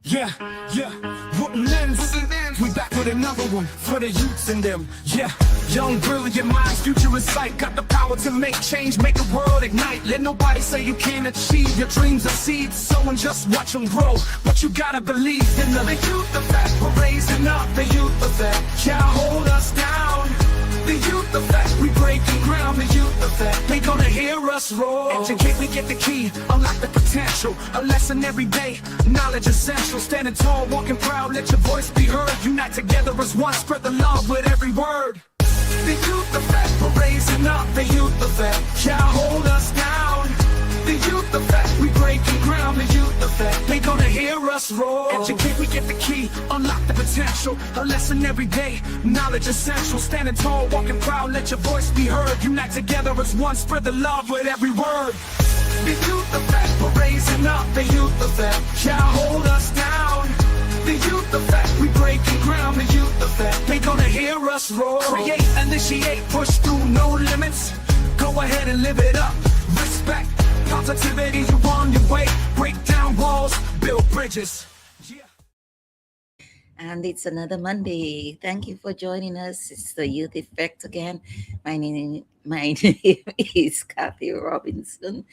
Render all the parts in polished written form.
Yeah, yeah, wouldn't ends. We back with another one for the youths in them. Yeah, young, brilliant minds, future in sight. Got the power to make change, make the world ignite. Let nobody say you can't achieve your dreams are seeds. Someone just watch them grow. But you gotta believe in the youth effect. We're raising up the youth effect. Can't hold us down. The youth effect, we breaking ground, the youth effect. They gonna hear us roar. Educate, we get the key, unlock the potential. A lesson every day, knowledge essential. Standing tall, walking proud, let your voice be heard. Unite together as one, spread the love with every word. The youth effect, we're raising up the youth effect. Can't hold us down. The youth effect, we breaking ground, the youth effect. They gonna hear us roar. Educate, we get the key, unlock the potential. A lesson every day, knowledge essential. Standing tall, walking proud, let your voice be heard. Unite together as one, spread the love with every word. The youth effect, we're raising up the youth effect. Can't hold us down. The youth effect, we breaking ground, the youth effect. They gonna hear us roar. Create, initiate, push through, no limits. Go ahead and live it up. Respect, positivity, you on your way. Break down walls, build bridges. Yeah. And it's another Monday. Thank you for joining us. It's the Youth Effect again. My name is Kathy Robinson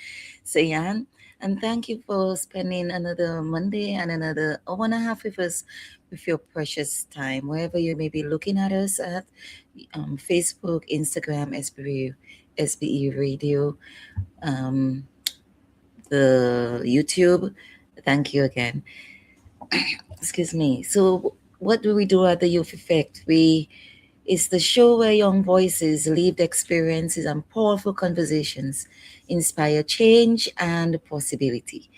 Sayan. And thank you for spending another Monday and another hour and a half with us with your precious time, wherever you may be looking at us at Facebook, Instagram, SBE Radio, um, the YouTube. Thank you again. Excuse me. So, what do we do at the Youth Effect? It's the show where young voices, lived experiences, and powerful conversations inspire change and possibility.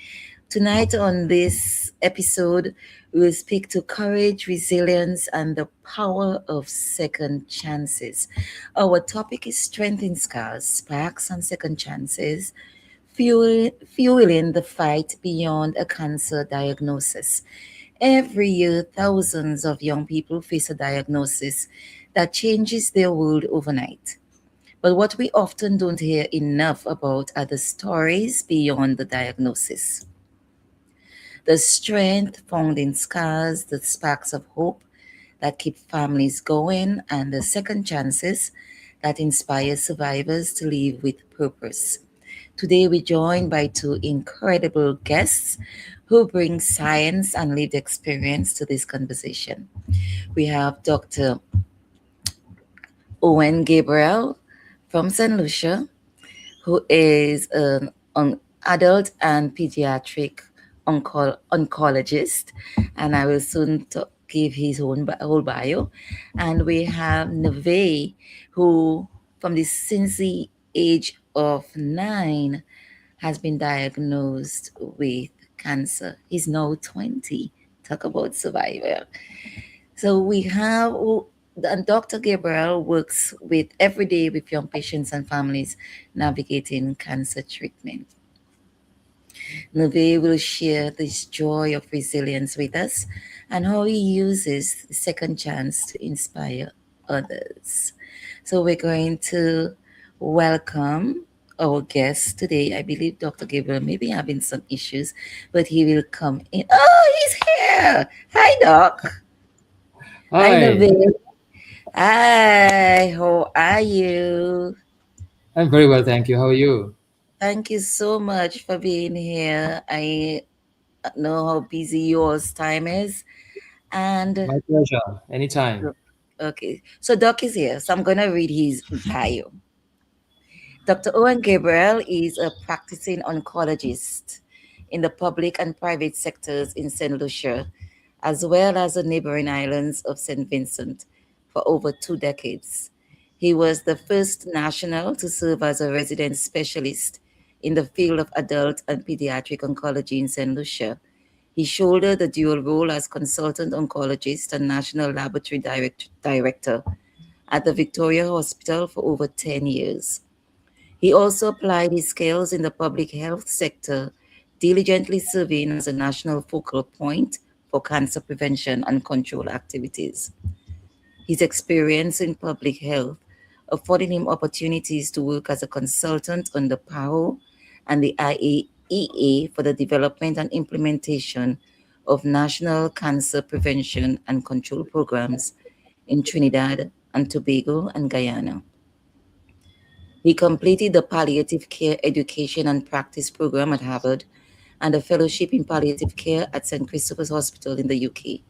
Tonight, on this episode, we will speak to courage, resilience, and the power of second chances. Our topic is strength in scars, sparks, and second chances, fueling the fight beyond a cancer diagnosis. Every year, thousands of young people face a diagnosis that changes their world overnight. But what we often don't hear enough about are the stories beyond the diagnosis. The strength found in scars, the sparks of hope that keep families going, and the second chances that inspire survivors to live with purpose. Today, we're joined by two incredible guests who bring science and lived experience to this conversation. We have Dr. Owen Gabriel from St. Lucia, who is an adult and pediatric oncologist, and I will soon give his whole bio. And we have Neve, who, since the age of 9, has been diagnosed with cancer. He's now 20. Talk about survivor. So we have, and Dr. Gabriel works with every day with young patients and families navigating cancer treatment. Neve will share this joy of resilience with us and how he uses the second chance to inspire others. So we're going to welcome our guest today. I believe Dr. Gabriel may be having some issues, but he will come in. Oh, he's here. Hi, Doc. Hi, Hi, Neve. Hi, how are you? I'm very well, thank you. How are you? Thank you so much for being here. I know how busy yours time is. And My pleasure. Anytime. okay, so Doc is here, so I'm gonna read his bio. Dr. Owen Gabriel is a practicing oncologist in the public and private sectors in St. Lucia, as well as the neighboring islands of St. Vincent for over 2 decades. He was the first national to serve as a resident specialist in the field of adult and pediatric oncology in St. Lucia. He shouldered the dual role as consultant oncologist and national laboratory director at the Victoria Hospital for over 10 years. He also applied his skills in the public health sector, diligently serving as a national focal point for cancer prevention and control activities. His experience in public health afforded him opportunities to work as a consultant on the PAHO and the IAEA for the development and implementation of National Cancer Prevention and Control Programs in Trinidad and Tobago and Guyana. He completed the Palliative Care Education and Practice program at Harvard and a fellowship in palliative care at St. Christopher's Hospital in the UK.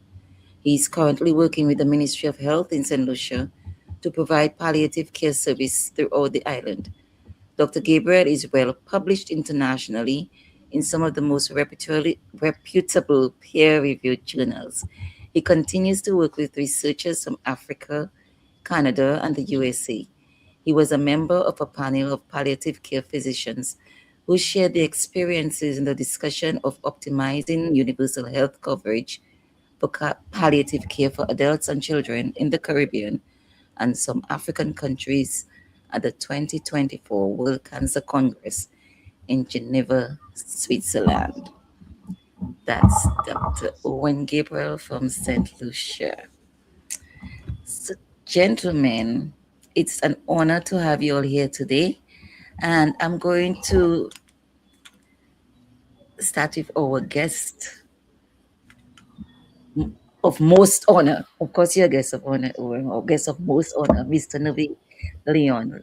He is currently working with the Ministry of Health in St. Lucia to provide palliative care service throughout the island. Dr. Gabriel is well published internationally in some of the most reputable peer reviewed journals. He continues to work with researchers from Africa, Canada, and the USA. He was a member of a panel of palliative care physicians who shared their experiences in the discussion of optimizing universal health coverage for palliative care for adults and children in the Caribbean and some African countries at the 2024 World Cancer Congress in Geneva, Switzerland. That's Dr. Owen Gabriel from St. Lucia. So, gentlemen, it's an honor to have you all here today. And I'm going to start with our guest of most honor. Of course, you're a guest of honor, or guest of most honor, Mr. Navi Leon.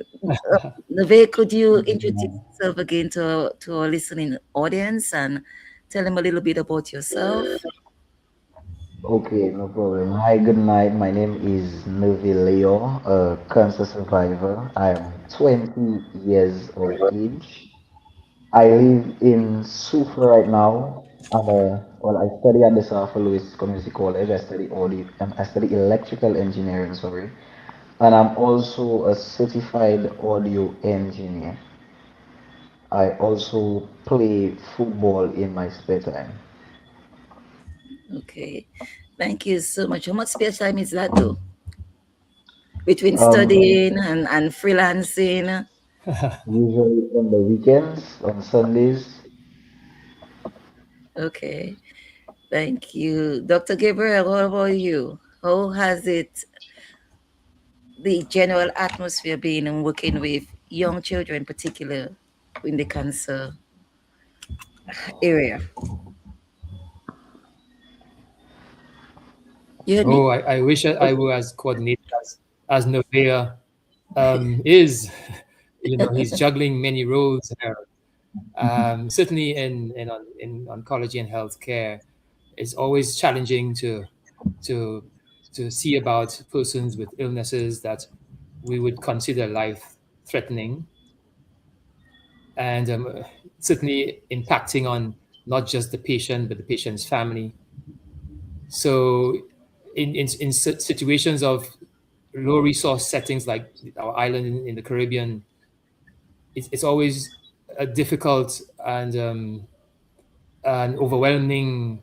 Nave, could you introduce yourself again to our listening audience and tell them a little bit about yourself? Okay, no problem. Hi, good night. My name is Novi Leo, a cancer survivor. I'm 20 years of age. I live in Sufa right now. I study at the South Louis Community College. I study electrical engineering, sorry. And I'm also a certified audio engineer. I also play football in my spare time. Okay. Thank you so much. How much spare time is that though? Between Um, studying and freelancing? Usually on the weekends, on Sundays. Okay. Thank you. Dr. Gabriel, what about you? How has it, the general atmosphere been in working with young children, particular in the cancer area? You heard me? Oh, I wish I were as coordinated as Novea is. He's juggling many roles here. Certainly in oncology and healthcare, it's always challenging to to see about persons with illnesses that we would consider life threatening, and certainly impacting on not just the patient but the patient's family. So, in situations of low resource settings like our island in the Caribbean, it's always a difficult and an overwhelming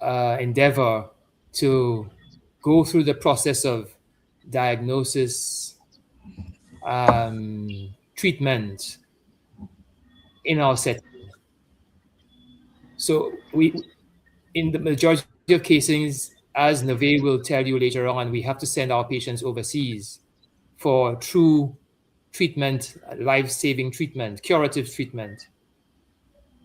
endeavor to go through the process of diagnosis, treatment in our setting. So in the majority of cases, as Nave will tell you later on, we have to send our patients overseas for true treatment, life-saving treatment, curative treatment.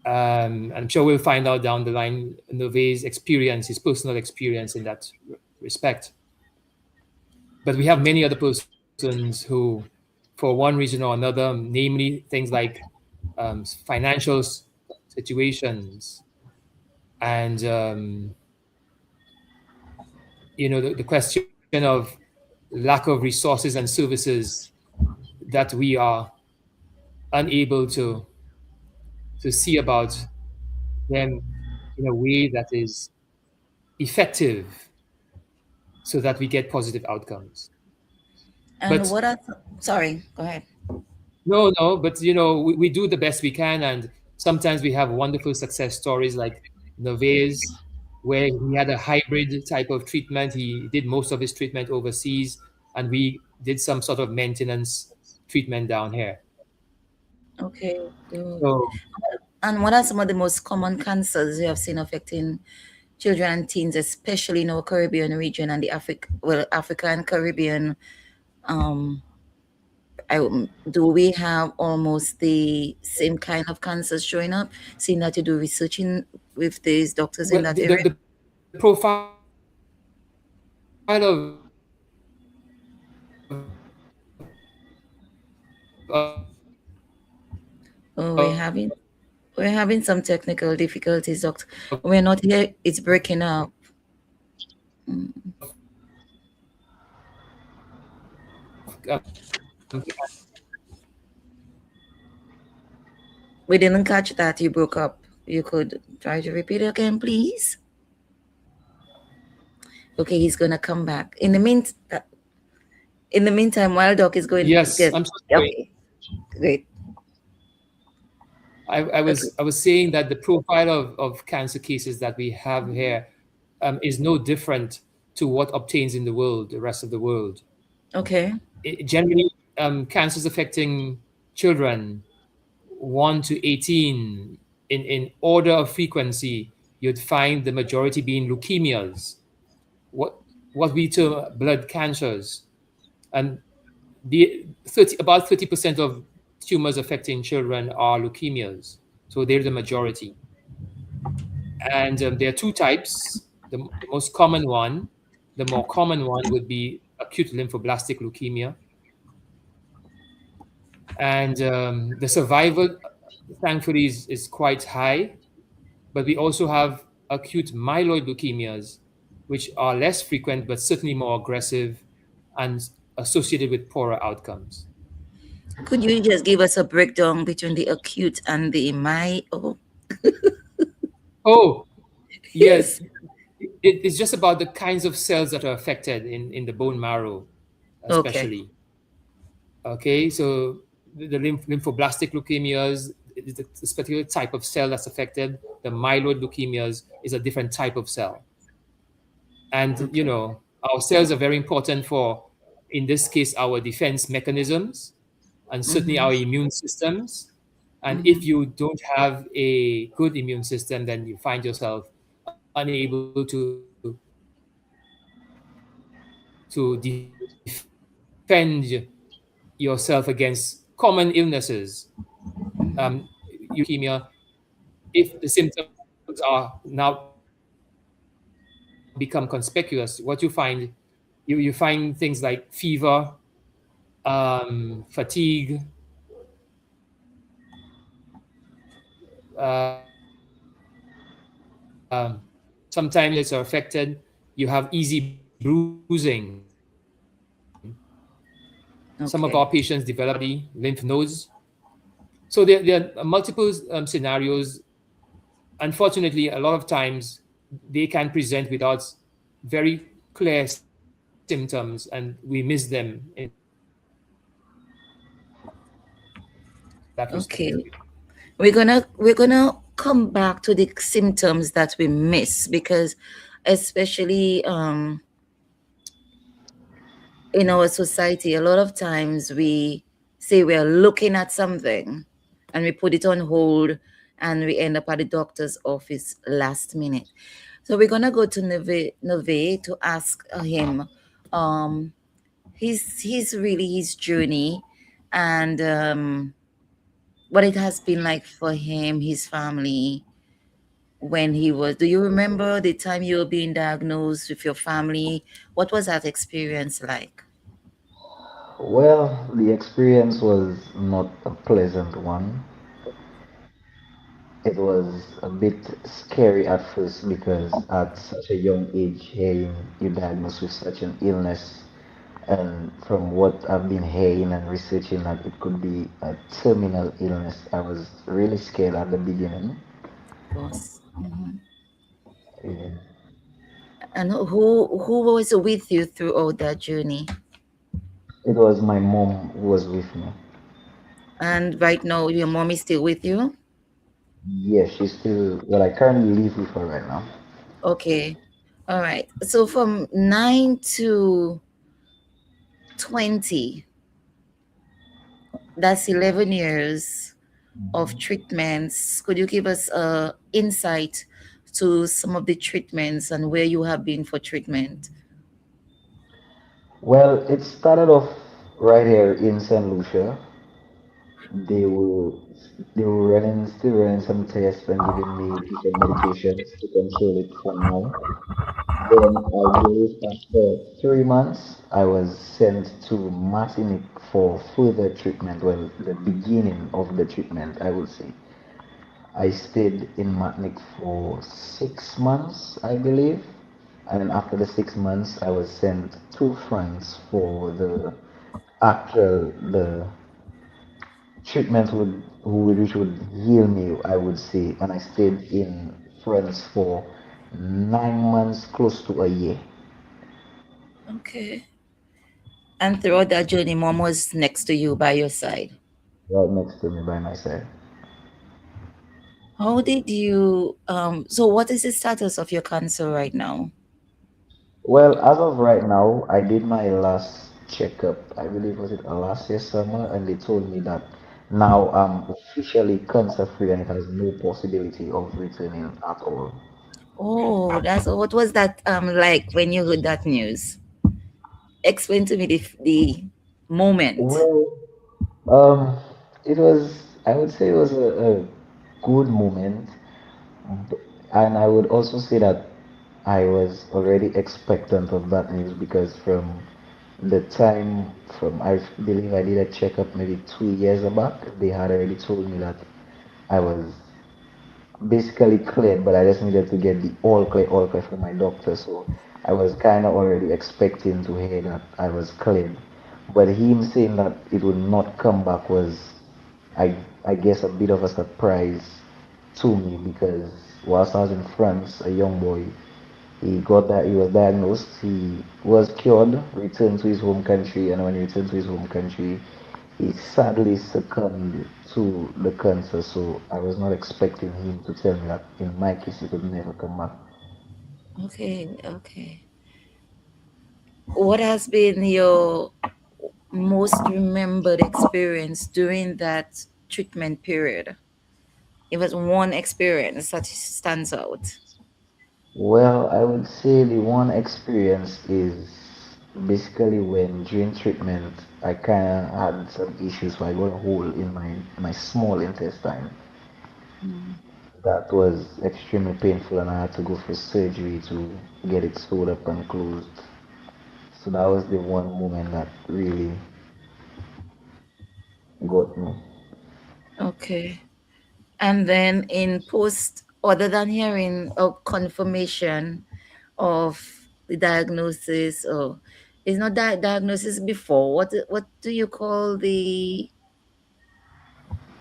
I'm sure we'll find out down the line Nove's experience, his personal experience in that respect. But we have many other persons who, for one reason or another, namely things like financial situations and the question of lack of resources and services that we are unable to see about them in a way that is effective so that we get positive outcomes. And But what are, sorry, go ahead. no, but we do the best we can, and sometimes we have wonderful success stories like Nove's, where he had a hybrid type of treatment. He did most of his treatment overseas, and we did some sort of maintenance treatment down here. Okay, good. So And what are some of the most common cancers you have seen affecting children and teens, especially in our Caribbean region and the Africa and Caribbean? Um, do we have almost the same kind of cancers showing up? Seeing that you do researching with these doctors in well, that area. the profile Oh, we're of having some technical difficulties, Doctor. We're not here. It's breaking up. We didn't catch that. You broke up. You could try to repeat it again, please. Okay, he's gonna come back. In the meantime, while Doc is going, yes, get I'm so sorry. okay, great. Okay, I was saying that the profile of cancer cases that we have here is no different to what obtains in the world, the rest of the world. okay, Generally, cancers affecting children 1 to 18 in order of frequency, you'd find the majority being leukemias, what what we term blood cancers, and about 30% of tumors affecting children are leukemias. So they're the majority. And there are two types. The most common one, the more common one would be acute lymphoblastic leukemia. And the survival, thankfully, is quite high. But we also have acute myeloid leukemias, which are less frequent but certainly more aggressive and associated with poorer outcomes. could you just give us a breakdown between the acute and the my? Oh, Oh, yeah, yes. it's just about the kinds of cells that are affected in the bone marrow, Okay, especially. Okay, so the lymphoblastic leukemias is this particular type of cell that's affected. The myeloid leukemias is a different type of cell. And, you okay, know, our cells are very important for, in this case, our defense mechanisms and certainly mm-hmm. our immune systems. And Mm-hmm. if you don't have a good immune system, then you find yourself unable to defend yourself against common illnesses. You have acute leukemia. If the symptoms are now become conspicuous, what you find things like fever, fatigue, sometimes eyelids are affected. You have easy bruising. Some of our patients develop lymph Okay, nodes. So there are multiple scenarios. Unfortunately, a lot of times they can present without very clear symptoms, and we miss them in that respect. okay. We're gonna come back to the symptoms that we miss because, especially in our society, a lot of times we say we're looking at something and we put it on hold and we end up at the doctor's office last minute. So we're gonna go to Neve to ask him um his really his journey and what it has been like for him, his family when he was. Do you remember the time you were being diagnosed with your family? What was that experience like? Well, the experience was not a pleasant one. It was a bit scary at first because at such a young age, hearing you diagnosed with such an illness, and from what I've been hearing and researching that it could be a terminal illness, I was really scared at the beginning. Of course. Mhm. Yeah. And who was with you throughout that journey? It was my mom who was with me. And right now, your mom is still with you? Yes, she's still, well, I currently live with her right now. Okay. All right. So from 9 to 20, that's 11 years of treatments. Could you give us insight to some of the treatments and where you have been for treatment? Well, it started off right here in St. Lucia. they were they were running still running some tests and giving me different medications to control it for now. Then I believe after 3 months I was sent to Martinique for further treatment. Well, the beginning of the treatment, I would say. I stayed in Martinique for 6 months, I believe. And then after the 6 months I was sent to France for the actual the treatment which would heal me, I would say, and I stayed in France for 9 months, close to a year, Okay. And throughout that journey, mom was next to you by your side. right next to me by my side. How did you so what is the status of your cancer right now? Well, as of right now, I did my last checkup. I believe was it last year summer, and they told me that now I'm officially cancer free and it has no possibility of returning at all. Oh, that's what was that like when you heard that news? Explain to me the moment. Well, um, it was, I would say it was a good moment. B- And I would also say that I was already expectant of that news because from the time from I believe I did a checkup maybe 2 years back, they had already told me that I was basically cleared, but I just needed to get the all clear from my doctor. So I was kind of already expecting to hear that I was cleared. But him saying that it would not come back was, I guess, a bit of a surprise to me because whilst I was in France, a young boy, he was diagnosed, he was cured, returned to his home country, and when he returned to his home country, he sadly succumbed to the cancer. So I was not expecting him to tell me that in my case he could never come back. Okay, okay. What has been your most remembered experience during that treatment period? It was one experience that stands out. Well, I would say the one experience is basically when during treatment I kind of had some issues, so I got a hole in my small intestine. Mm. That was extremely painful, and I had to go for surgery to get it sewed up and closed. So that was the one moment that really got me. Okay. And then in post, other than hearing a confirmation of the diagnosis, or it's not that diagnosis before, what do you call the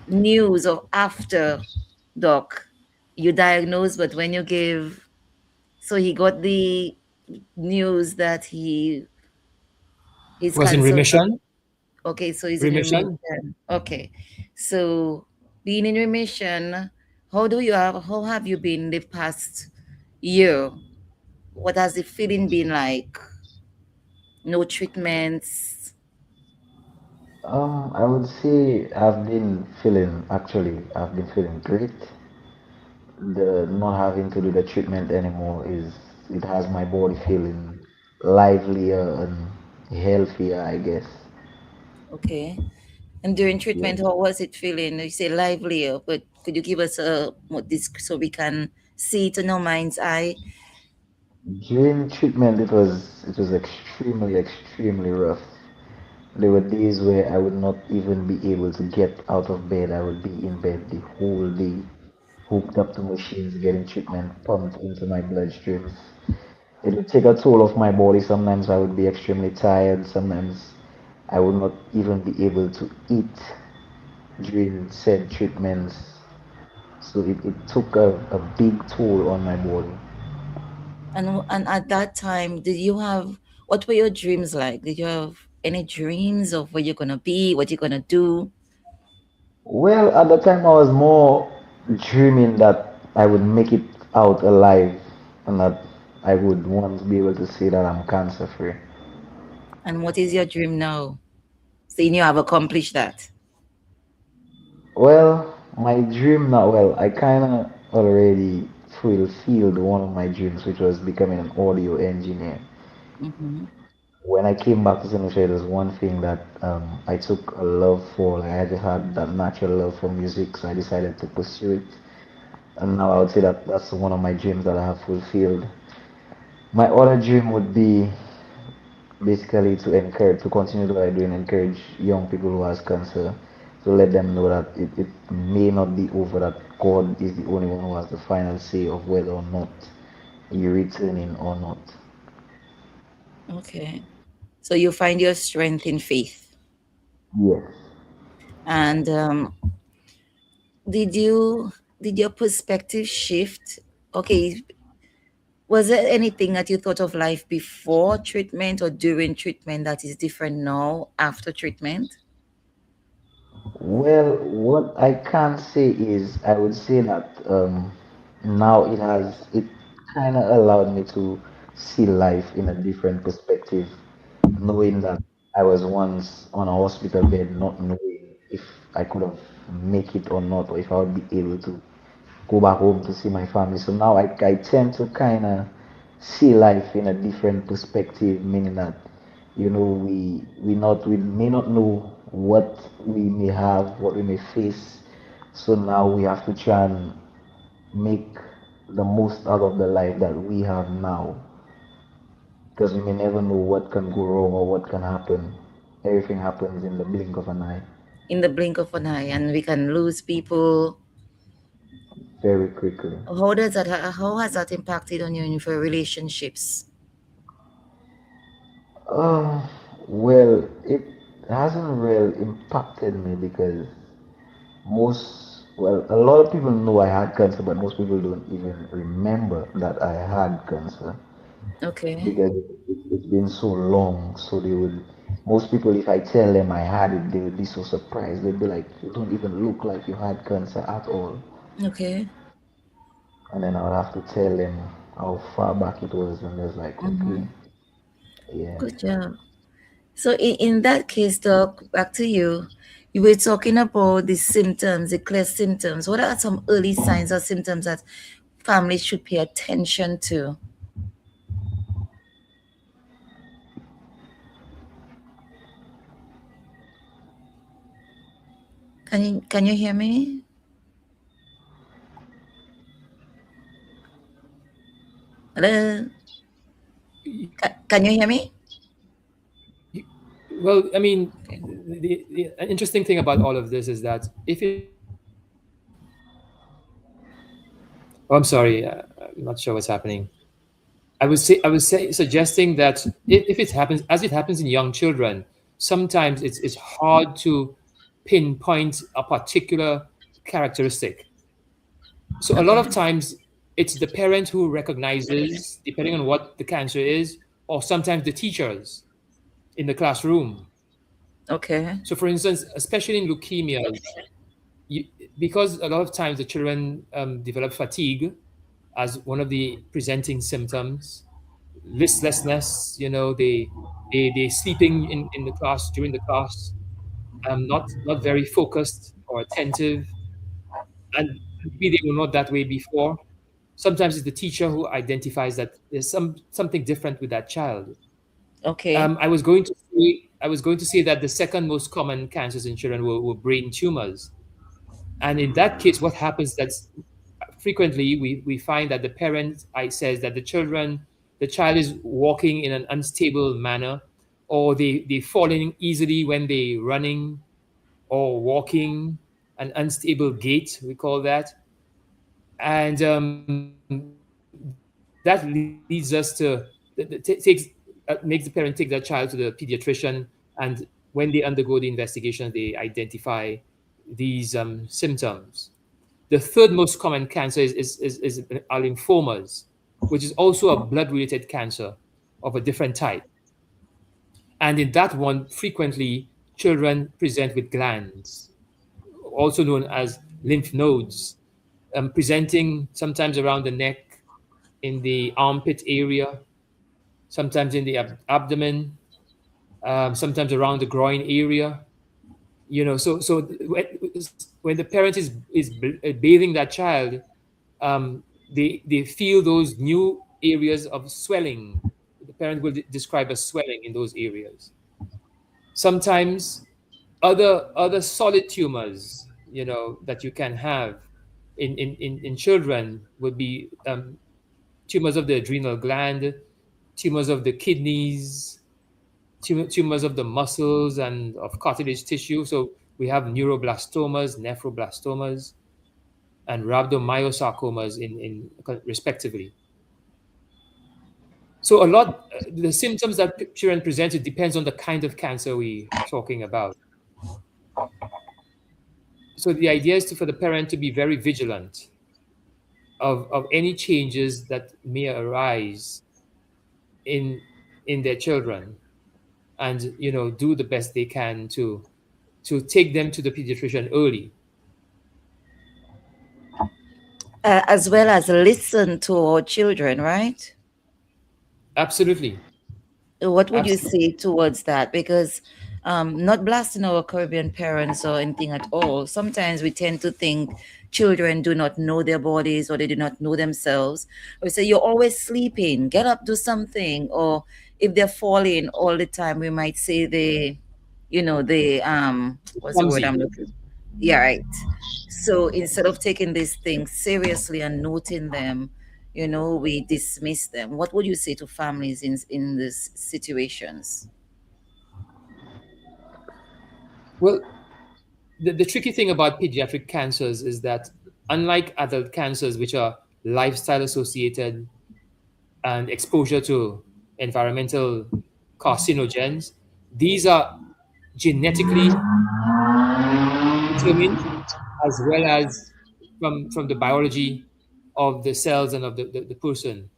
news of after doc? You diagnose, but when you give, so he got the news that his Was in cancer. remission. Okay, so he's in Remission remission. Okay, so being in remission, how have you been the past year? What has the feeling been like? No treatments. I would say I've been feeling great. The not having to do the treatment anymore is it has my body feeling livelier and healthier, I guess. Okay, and during Yeah. treatment, how was it feeling? You say livelier, but could you give us a what this so we can see it in our mind's eye? During treatment, it was extremely rough. There were days where I would not even be able to get out of bed. I would be in bed the whole day, hooked up to machines, getting treatment pumped into my bloodstreams. It would take a toll of my body. Sometimes I would be extremely tired. Sometimes I would not even be able to eat during said treatments. So it took a big toll on my body. And at that time, did you have what were your dreams like? Did you have any dreams of where you're gonna be, what you're gonna do? Well, at the time I was more dreaming that I would make it out alive and that I would once be able to say that I'm cancer free. And what is your dream now? Seeing you have accomplished that. Well, my dream now, well, I kind of already fulfilled one of my dreams, which was becoming an audio engineer. Hmm. when I came back to St. Lucia, there's one thing that I took a love for. Like I just had that natural love for music, so I decided to pursue it. And now I would say that that's one of my dreams that I have fulfilled. My other dream would be basically to encourage, to continue what I do and encourage young people who has cancer, to let them know that it may not be over, that God is the only one who has the final say of whether or not you're returning or not. Okay. So you find your strength in faith. Yes. And did you did your perspective shift? Okay, was there anything that you thought of life before treatment or during treatment that is different now after treatment? Well, what I can say is, I would say that now it kind of allowed me to see life in a different perspective, knowing that I was once on a hospital bed, not knowing if I could have make it or not, or if I would be able to go back home to see my family. So now I tend to kind of see life in a different perspective, meaning that we may not know what we may have, what we may face. So now we have to try and make the most out of the life that we have now, because we may never know what can go wrong or what can happen. Everything happens in the blink of an eye, In the blink of an eye, and we can lose people. very quickly. How has that impacted on you in your relationships? Uh, well, it hasn't really impacted me because a lot of people know I had cancer, but most people don't even remember that I had cancer Okay. because it's been so long. So most people, if I tell them I had it, they would be so surprised. They'd be like, "You don't even look like you had cancer at all." Okay. And then I would have to tell them how far back it was, and they're like, Mm-hmm. "Okay, yeah." Good job. So in that case, Doc, back to you. You were talking about the symptoms, the clear symptoms. What are some early signs or symptoms that families should pay attention to? Can you hear me? Hello? Can you hear me? Well, I mean, Okay. the interesting thing about all of this is that if it oh, I'm sorry, I'm not sure what's happening. I was suggesting that if it happens as it happens in young children, sometimes it's hard to pinpoint a particular characteristic. So a lot Okay. of times it's the parent who recognizes, depending on what the cancer is, or sometimes the teachers in the classroom. Okay. So, for instance, especially in leukemias, you, because a lot of times the children develop fatigue as one of the presenting symptoms, listlessness. They sleeping in the class during the class, not very focused or attentive, and maybe they were not that way before. Sometimes it's the teacher who identifies that there's something different with that child. Okay. I was going to say that the second most common cancers in children were brain tumors. And in that case, what happens that's frequently we find that the parent I says that the child is walking in an unstable manner, or they falling easily when they running or walking, an unstable gait, we call that. And that leads us to makes the parent take that child to the pediatrician, and when they undergo the investigation, they identify these symptoms. The third most common cancer is are lymphomas, which is also a blood-related cancer of a different type. And in that one, frequently children present with glands, also known as lymph nodes, presenting sometimes around the neck, in the armpit area, sometimes in the abdomen, sometimes around the groin area. So when the parent is bathing that child, they feel those new areas of swelling. parent will describe as swelling in those areas. Sometimes other solid tumors, that you can have in children would be tumors of the adrenal gland, tumors of the kidneys, tumors of the muscles and of cartilage tissue. So we have neuroblastomas, nephroblastomas, and rhabdomyosarcomas in respectively. So a lot, the symptoms that children present, it depends on the kind of cancer we talking about. So the idea is for the parent to be very vigilant of any changes that may arise in in their children, and do the best they can to take them to the pediatrician early. As well as listen to our children, right? Absolutely. What would you Absolutely. say towards that? Because not blasting our Caribbean parents or anything at all. Sometimes we tend to think children do not know their bodies or they do not know themselves. Or say, you're always sleeping, get up, do something. Or if they're falling all the time, we might say they what's the word Clumsy. I'm looking? Yeah, right. So instead of taking these things seriously and noting them, we dismiss them. What would you say to families in these situations? Well, the tricky thing about pediatric cancers is that, unlike adult cancers, which are lifestyle associated and exposure to environmental carcinogens, these are genetically determined, as well as from the biology of the cells and of the person.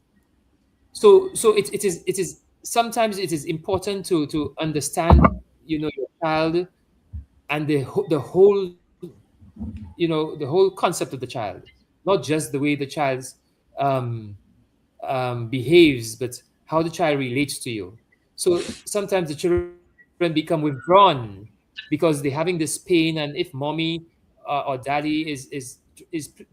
So it is sometimes it is important to understand your child and the whole the whole concept of the child, not just the way the child's um, behaves, but how the child relates to you. So sometimes the children become withdrawn because they're having this pain, and if mommy or daddy is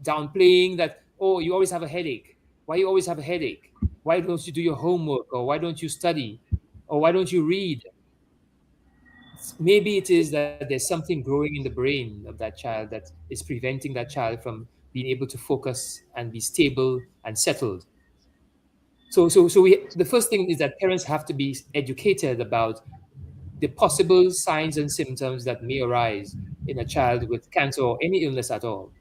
downplaying that, oh, you always have a headache. Why you always have a headache? Why don't you do your homework, or why don't you study, or why don't you read? Maybe it is that there's something growing in the brain of that child that is preventing that child from being able to focus and be stable and settled. So the first thing is that parents have to be educated about the possible signs and symptoms that may arise in a child with cancer or any illness at all.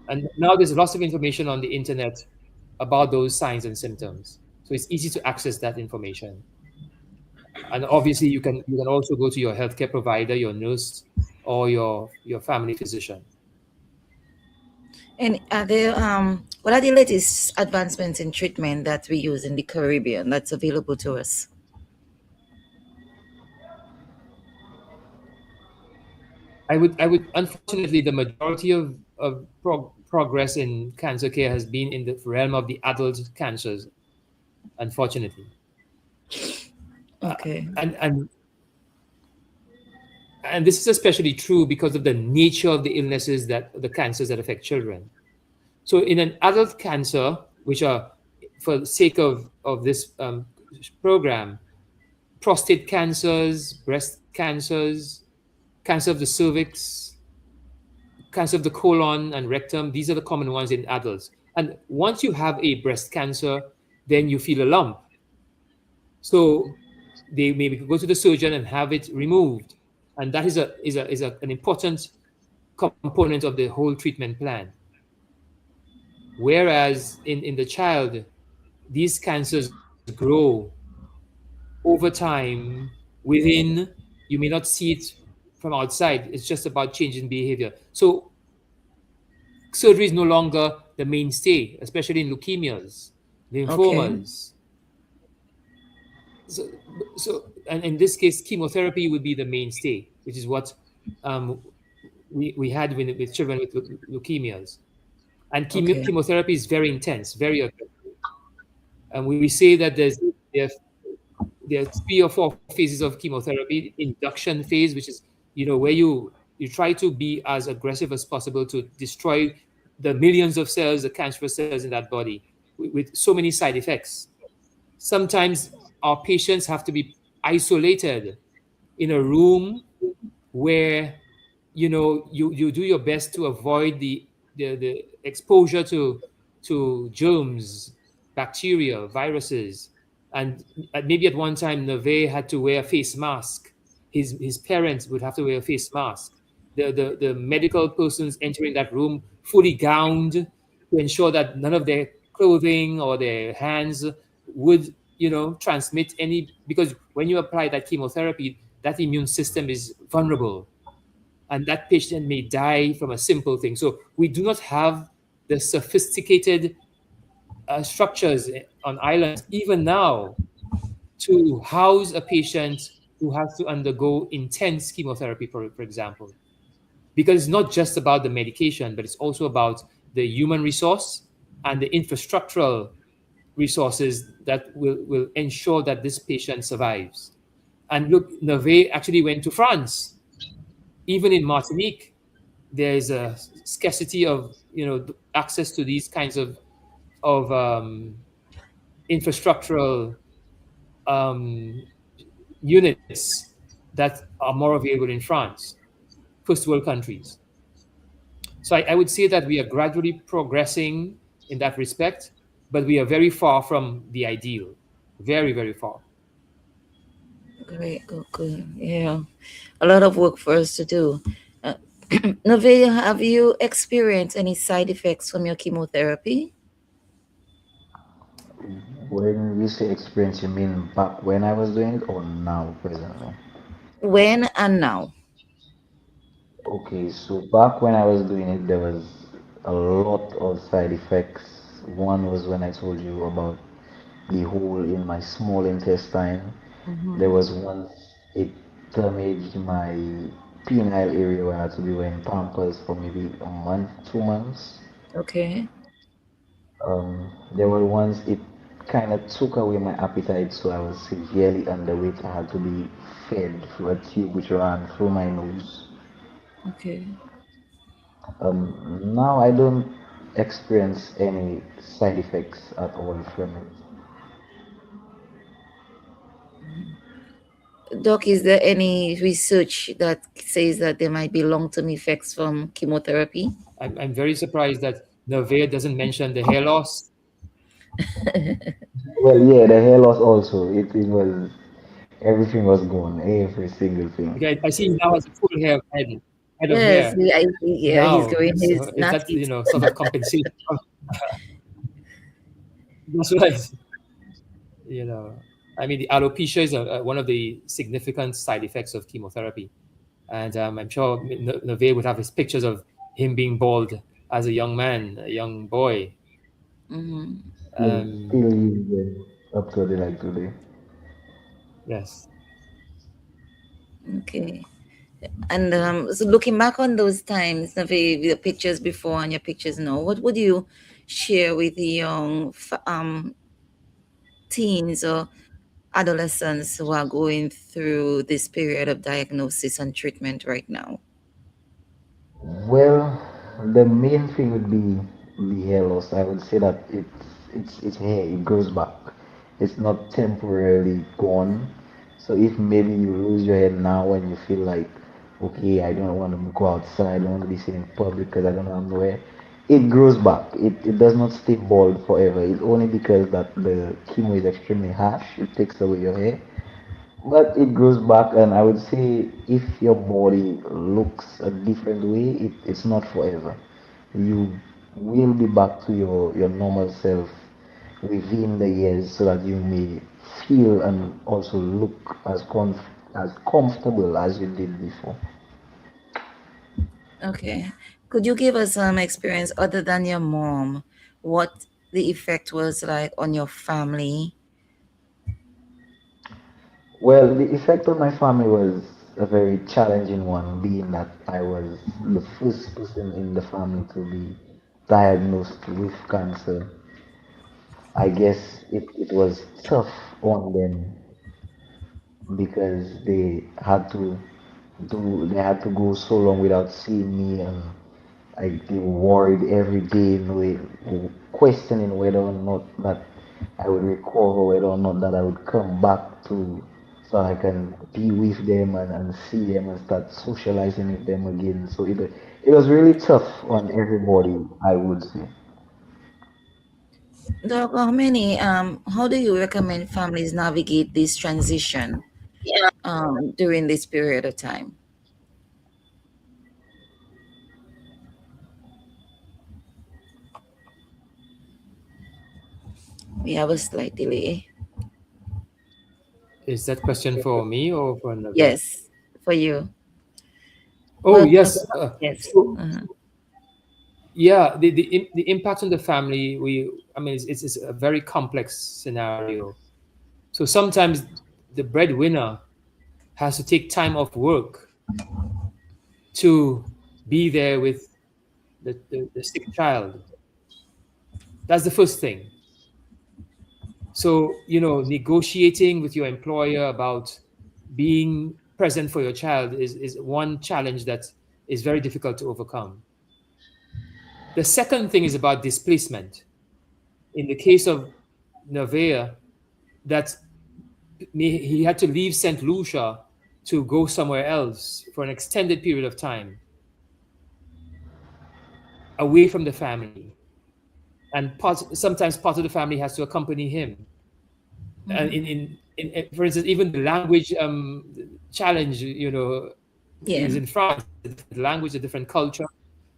And now there's lots of information on the internet about those signs and symptoms. So it's easy to access that information. And obviously you can also go to your healthcare provider, your nurse, or your family physician. And what are the latest advancements in treatment that we use in the Caribbean that's available to us? I would unfortunately, the majority of progress in cancer care has been in the realm of the adult cancers, unfortunately. Okay. And this is especially true because of the nature of the illnesses, that the cancers that affect children. So in an adult cancer, which are, for the sake of this program, prostate cancers, breast cancers, cancer of the cervix, cancer of the colon and rectum, these are the common ones in adults. And once you have a breast cancer, then you feel a lump. So they maybe go to the surgeon and have it removed. And that is an important component of the whole treatment plan. Whereas in the child, these cancers grow over time within, you may not see it from outside. It's just about changing behavior. So surgery is no longer the mainstay, especially in leukemias, Okay. lymphomas. So, and in this case, chemotherapy would be the mainstay, which is what um, we had with children with leukemias. And Okay. chemotherapy is very intense, very aggressive. And we say that there, there are 3 or 4 phases of chemotherapy. Induction phase, which is where you try to be as aggressive as possible to destroy the millions of cells, the cancerous cells in that body, with so many side effects. Sometimes our patients have to be isolated in a room where you do your best to avoid the exposure to germs, bacteria, viruses. And maybe at one time Neve had to wear a face mask. His parents would have to wear a face mask. The medical persons entering that room fully gowned to ensure that none of their clothing or their hands would transmit any, because when you apply that chemotherapy, that immune system is vulnerable, and that patient may die from a simple thing. So we do not have the sophisticated structures on islands, even now, to house a patient who has to undergo intense chemotherapy, for example. Because it's not just about the medication, but it's also about the human resource and the infrastructural resources that will ensure that this patient survives. And look, Neve actually went to France. Even in Martinique, there is a scarcity of access to these kinds of infrastructural um, units that are more available in France, first world countries. So I would say that we are gradually progressing in that respect, but we are very far from the ideal, very very far. Great, good, good. Yeah, a lot of work for us to do. Uh, Nevaeh, have you experienced any side effects from your chemotherapy? When you say experience, you mean back when I was doing it or now, presently? When and now? Okay, so back when I was doing it, there was a lot of side effects. One was when I told you about the hole in my small intestine. There Mm-hmm. was once it damaged my penile area where I had to be wearing Pampers for maybe a month, 2 months. Okay. There were ones it kind of took away my appetite, so I was severely underweight. I had to be fed through a tube which ran through my nose. Okay. Now I don't experience any side effects at all from it. Doc, is there any research that says that there might be long-term effects from chemotherapy? I'm very surprised that Neve doesn't mention the hair loss. Well, yeah, the hair loss also. It was everything was gone, every single thing. Okay, I see he now has a full head of Yes, hair yeah, he's now. growing his So is not that his. sort of compensation? That's right. You know, I mean, the alopecia is one of the significant side effects of chemotherapy, and I'm sure Neve would have his pictures of him being bald as a young man, a young boy. Mhm. Um, Still use them up to the like today. yes. Okay. And so looking back on those times, the pictures before and your pictures now, what would you share with the young teens or adolescents who are going through this period of diagnosis and treatment right now? Well, the main thing would be the hair loss. I would say that it's hair. It grows back. It's not temporarily gone. So if maybe you lose your hair now and you feel like, okay, I don't want to go outside, I don't want to be seen in public because I don't know where, it grows back. It does not stay bald forever. It's only because that the chemo is extremely harsh. It takes away your hair. But it grows back, and I would say if your body looks a different way, it's not forever. You will be back to your normal self within the years so that you may feel and also look as comfortable as you did before. Okay. Could you give us some experience other than your mom? What the effect was like on your family? Well, the effect on my family was a very challenging one, being that I was the first person in the family to be diagnosed with cancer. I guess it was tough on them because they had to go so long without seeing me, and they were worried every day, questioning whether or not that I would recall whether or not that I would come back to so I can be with them and see them and start socializing with them again. So it was really tough on everybody, I would say. Doc, how do you recommend families navigate this transition during this period of time? We have a slight delay. Is that question for me or for Navia? Yes, for you. Oh Well, yes. yes. So Uh-huh. yeah, the impact on the family. I mean, it's a very complex scenario. So sometimes the breadwinner has to take time off work to be there with the sick child. That's the first thing. So, negotiating with your employer about being present for your child is one challenge that is very difficult to overcome. The second thing is about displacement. In the case of Nevaeh, that he had to leave St. Lucia to go somewhere else for an extended period of time, away from the family. And sometimes part of the family has to accompany him. And Mhm. for instance, even the language challenge, Yeah. he's in France, a different language, a different culture,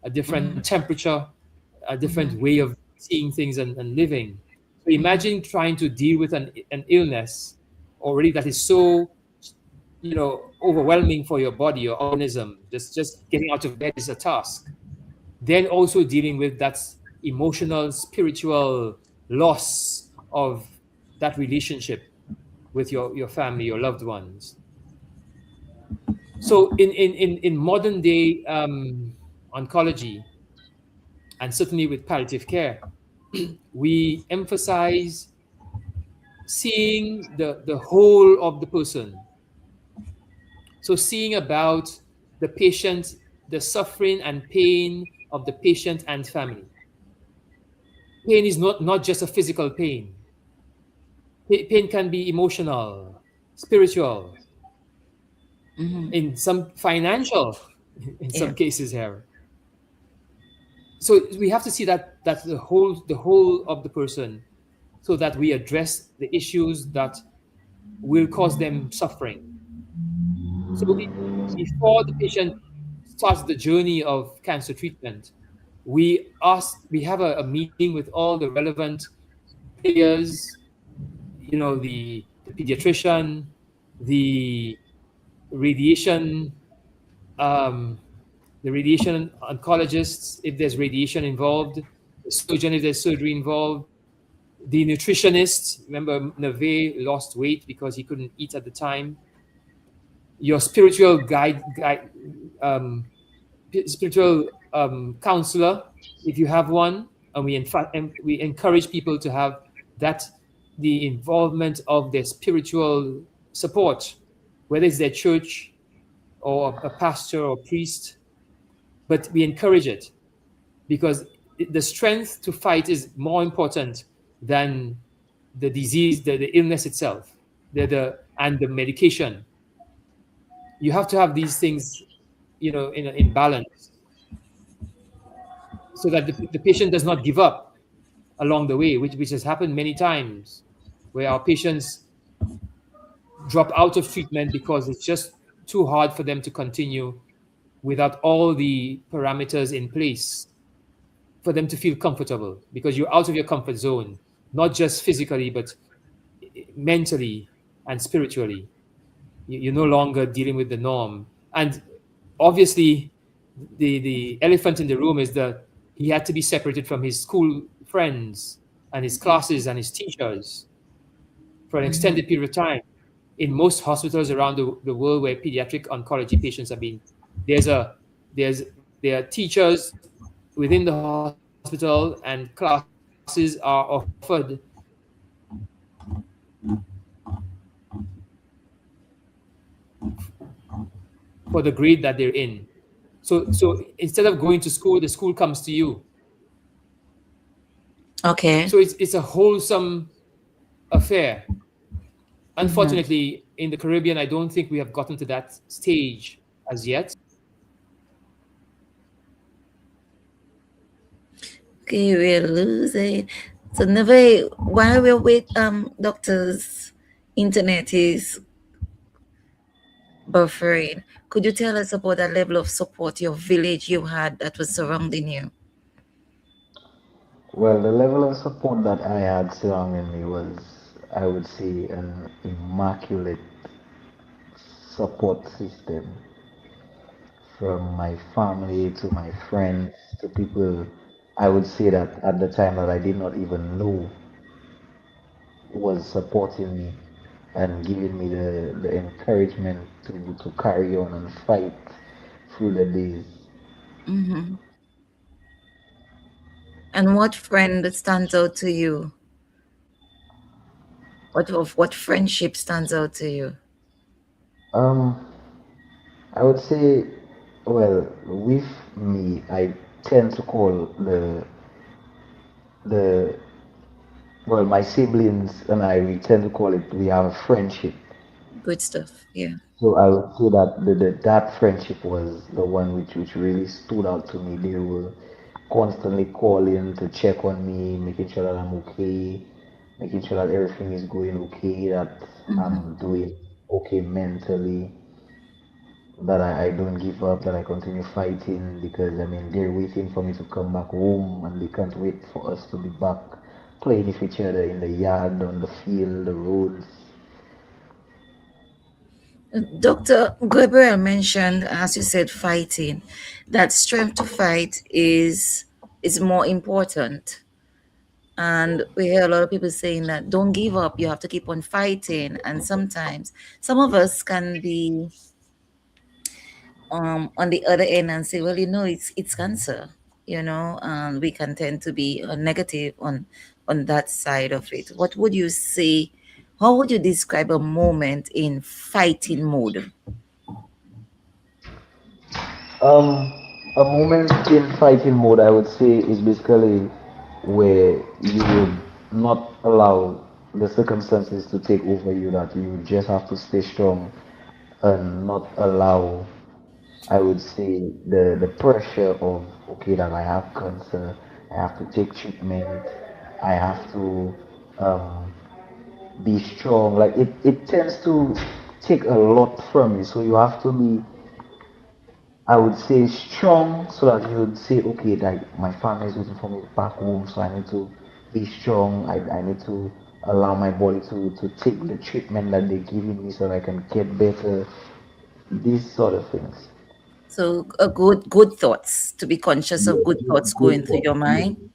a different Mhm. temperature, a different Mhm. way of seeing things and living. So Mhm. imagine trying to deal with an illness already that is so, overwhelming for your body, your organism. Just getting out of bed is a task. Then also dealing with that emotional, spiritual loss of that relationship with your family, your loved ones. So in modern day oncology, and certainly with palliative care, we emphasize seeing the whole of the person. So seeing about the patient, the suffering and pain of the patient and family. Pain is not just a physical pain. Pain can be emotional, spiritual, Mhm. in some financial, in Yeah. some cases here. So we have to see that the whole of the person, so that we address the issues that will cause them suffering. So before the patient starts the journey of cancer treatment, we have a meeting with all the relevant players, the pediatrician, the radiation, um, the radiation oncologists, if there's radiation involved, the surgeon, if there's surgery involved, the nutritionist. Remember, Neve lost weight because he couldn't eat at the time. Your spiritual counselor, if you have one, and we in fact and we encourage people to have that, the involvement of their spiritual support, whether it's their church or a pastor or priest, but we encourage it because the strength to fight is more important than the disease, the illness itself, and the medication. You have to have these things, in balance, so that the patient does not give up along the way, which has happened many times, where our patients drop out of treatment because it's just too hard for them to continue without all the parameters in place for them to feel comfortable, because you're out of your comfort zone, not just physically, but mentally and spiritually. You're no longer dealing with the norm. And obviously, the elephant in the room is that he had to be separated from his school friends and his classes and his teachers for an extended Mhm. period of time. In most hospitals around the world where pediatric oncology patients have been, there's a there's there are teachers within the hospital, and classes are offered for the grade that they're in. So instead of going to school, the school comes to you. Okay. So it's a wholesome affair. Mhm. Unfortunately, in the Caribbean, I don't think we have gotten to that stage as yet. Okay, we're losing. So never while we're with doctors, internet is buffering. Could you tell us about that level of support your village you had that was surrounding you? Well, the level of support that I had surrounding me was, I would say, an immaculate support system from my family to my friends to people I would say that at the time that I did not even know was supporting me and giving me the encouragement to carry on and fight through the days. Mm-hmm. And what friend stands out to you? What friendship stands out to you? Um, I would say, well, with me, I tend to call the well, my siblings and I, we tend to call it, we have a friendship. Good stuff. Yeah. So I would say that that friendship was the one which really stood out to me. They were constantly calling to check on me, making sure that I'm okay, making sure that everything is going okay, that Mm-hmm. I'm doing okay mentally, that I don't give up, that I continue fighting because I mean they're waiting for me to come back home and they can't wait for us to be back playing with each other in the yard, on the field, the roads. Dr. Gabriel mentioned, as you said, fighting. That strength to fight is more important. And we hear a lot of people saying that don't give up, you have to keep on fighting. And sometimes some of us can be on the other end and say, well, it's cancer, and we can tend to be negative on that side of it. What would you say? How would you describe a moment in fighting mode? Um, a moment in fighting mode, I would say, is basically where you would not allow the circumstances to take over you, that you just have to stay strong and not allow, I would say, the pressure of, okay, that I have cancer, I have to take treatment, I have to um, be strong. Like it tends to take a lot from you, so you have to be, I would say, strong, so that you would say, okay, like my family is waiting for me back home, so I need to be strong. I need to allow my body to take the treatment that they're giving me so that I can get better. These sort of things. So a good thoughts, to be conscious Yeah, of good thoughts going good through your thoughts. Yeah. mind,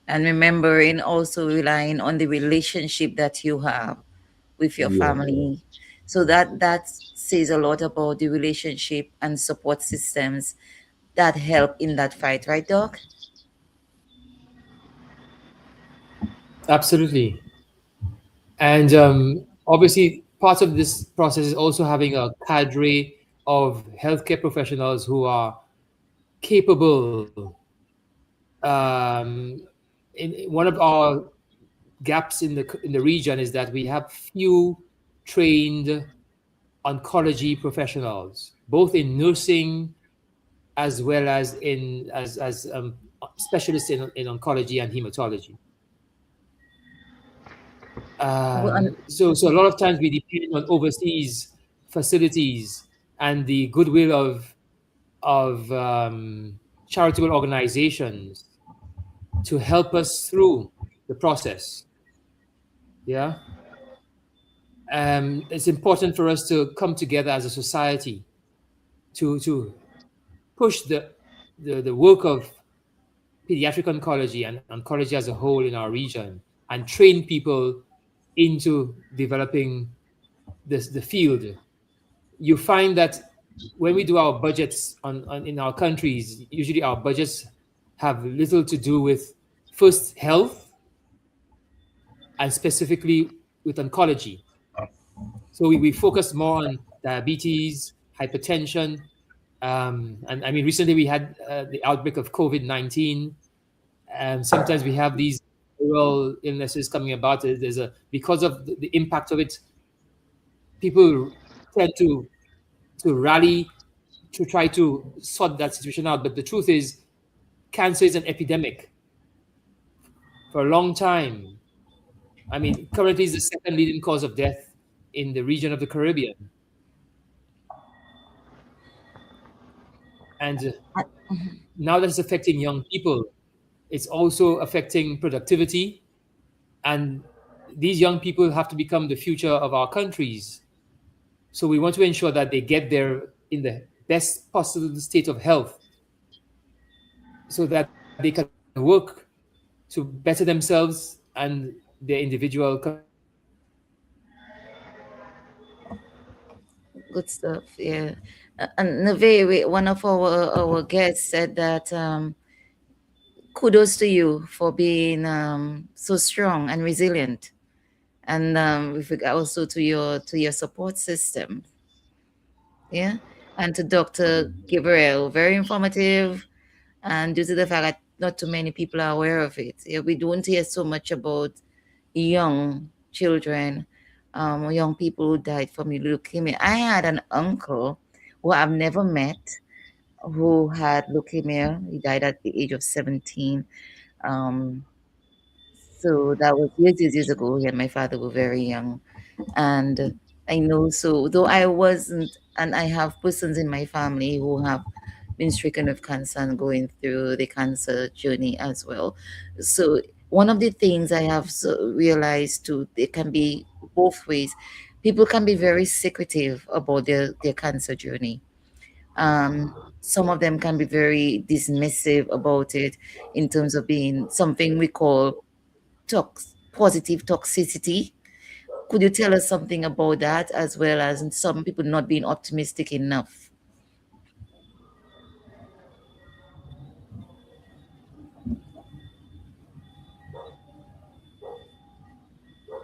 and remembering also relying on the relationship that you have with your Yes. family. So that says a lot about the relationship and support systems that help in that fight, right, Doc? Absolutely. And obviously, part of this process is also having a cadre of healthcare professionals who are capable. Um, one of our gaps in the region is that we have few trained oncology professionals, both in nursing as well as as specialists in oncology and hematology. Well, So a lot of times we depend on overseas facilities and the goodwill of charitable organizations to help us through the process. Yeah, it's important for us to come together as a society to push the work of pediatric oncology and oncology as a whole in our region and train people into developing the field. You find that when we do our budgets on in our countries, usually our budgets have little to do with first health and specifically with oncology. So we focus more on diabetes, hypertension, and I mean recently we had the outbreak of COVID-19. Sometimes we have these individual illnesses coming about. There's a because of the impact of it, people tend to rally to try to sort that situation out. But the truth is, cancer is an epidemic for a long time. I mean, currently is the second leading cause of death in the region of the Caribbean, and now that it's affecting young people, it's also affecting productivity, and these young people have to become the future of our countries. So we want to ensure that they get there in the best possible state of health so that they can work to better themselves and their individual communities. Good stuff. Yeah. And Neve, one of our guests said that kudos to you for being so strong and resilient, and with regard also to your support system. Yeah, and to Dr. Gabriel, very informative, and due to the fact that not too many people are aware of it. Yeah, we don't hear so much about young children, young people who died from leukemia. I had an uncle who I've never met who had leukemia. He died at the age of 17. Um, so that was years ago. He and my father were very young. And I know, so though I wasn't, and I have persons in my family who have been stricken with cancer and going through the cancer journey as well. So one of the things I have realized too, it can be both ways. People can be very secretive about their cancer journey. Some of them can be very dismissive about it in terms of being something we call positive toxicity. Could you tell us something about that, as well as some people not being optimistic enough?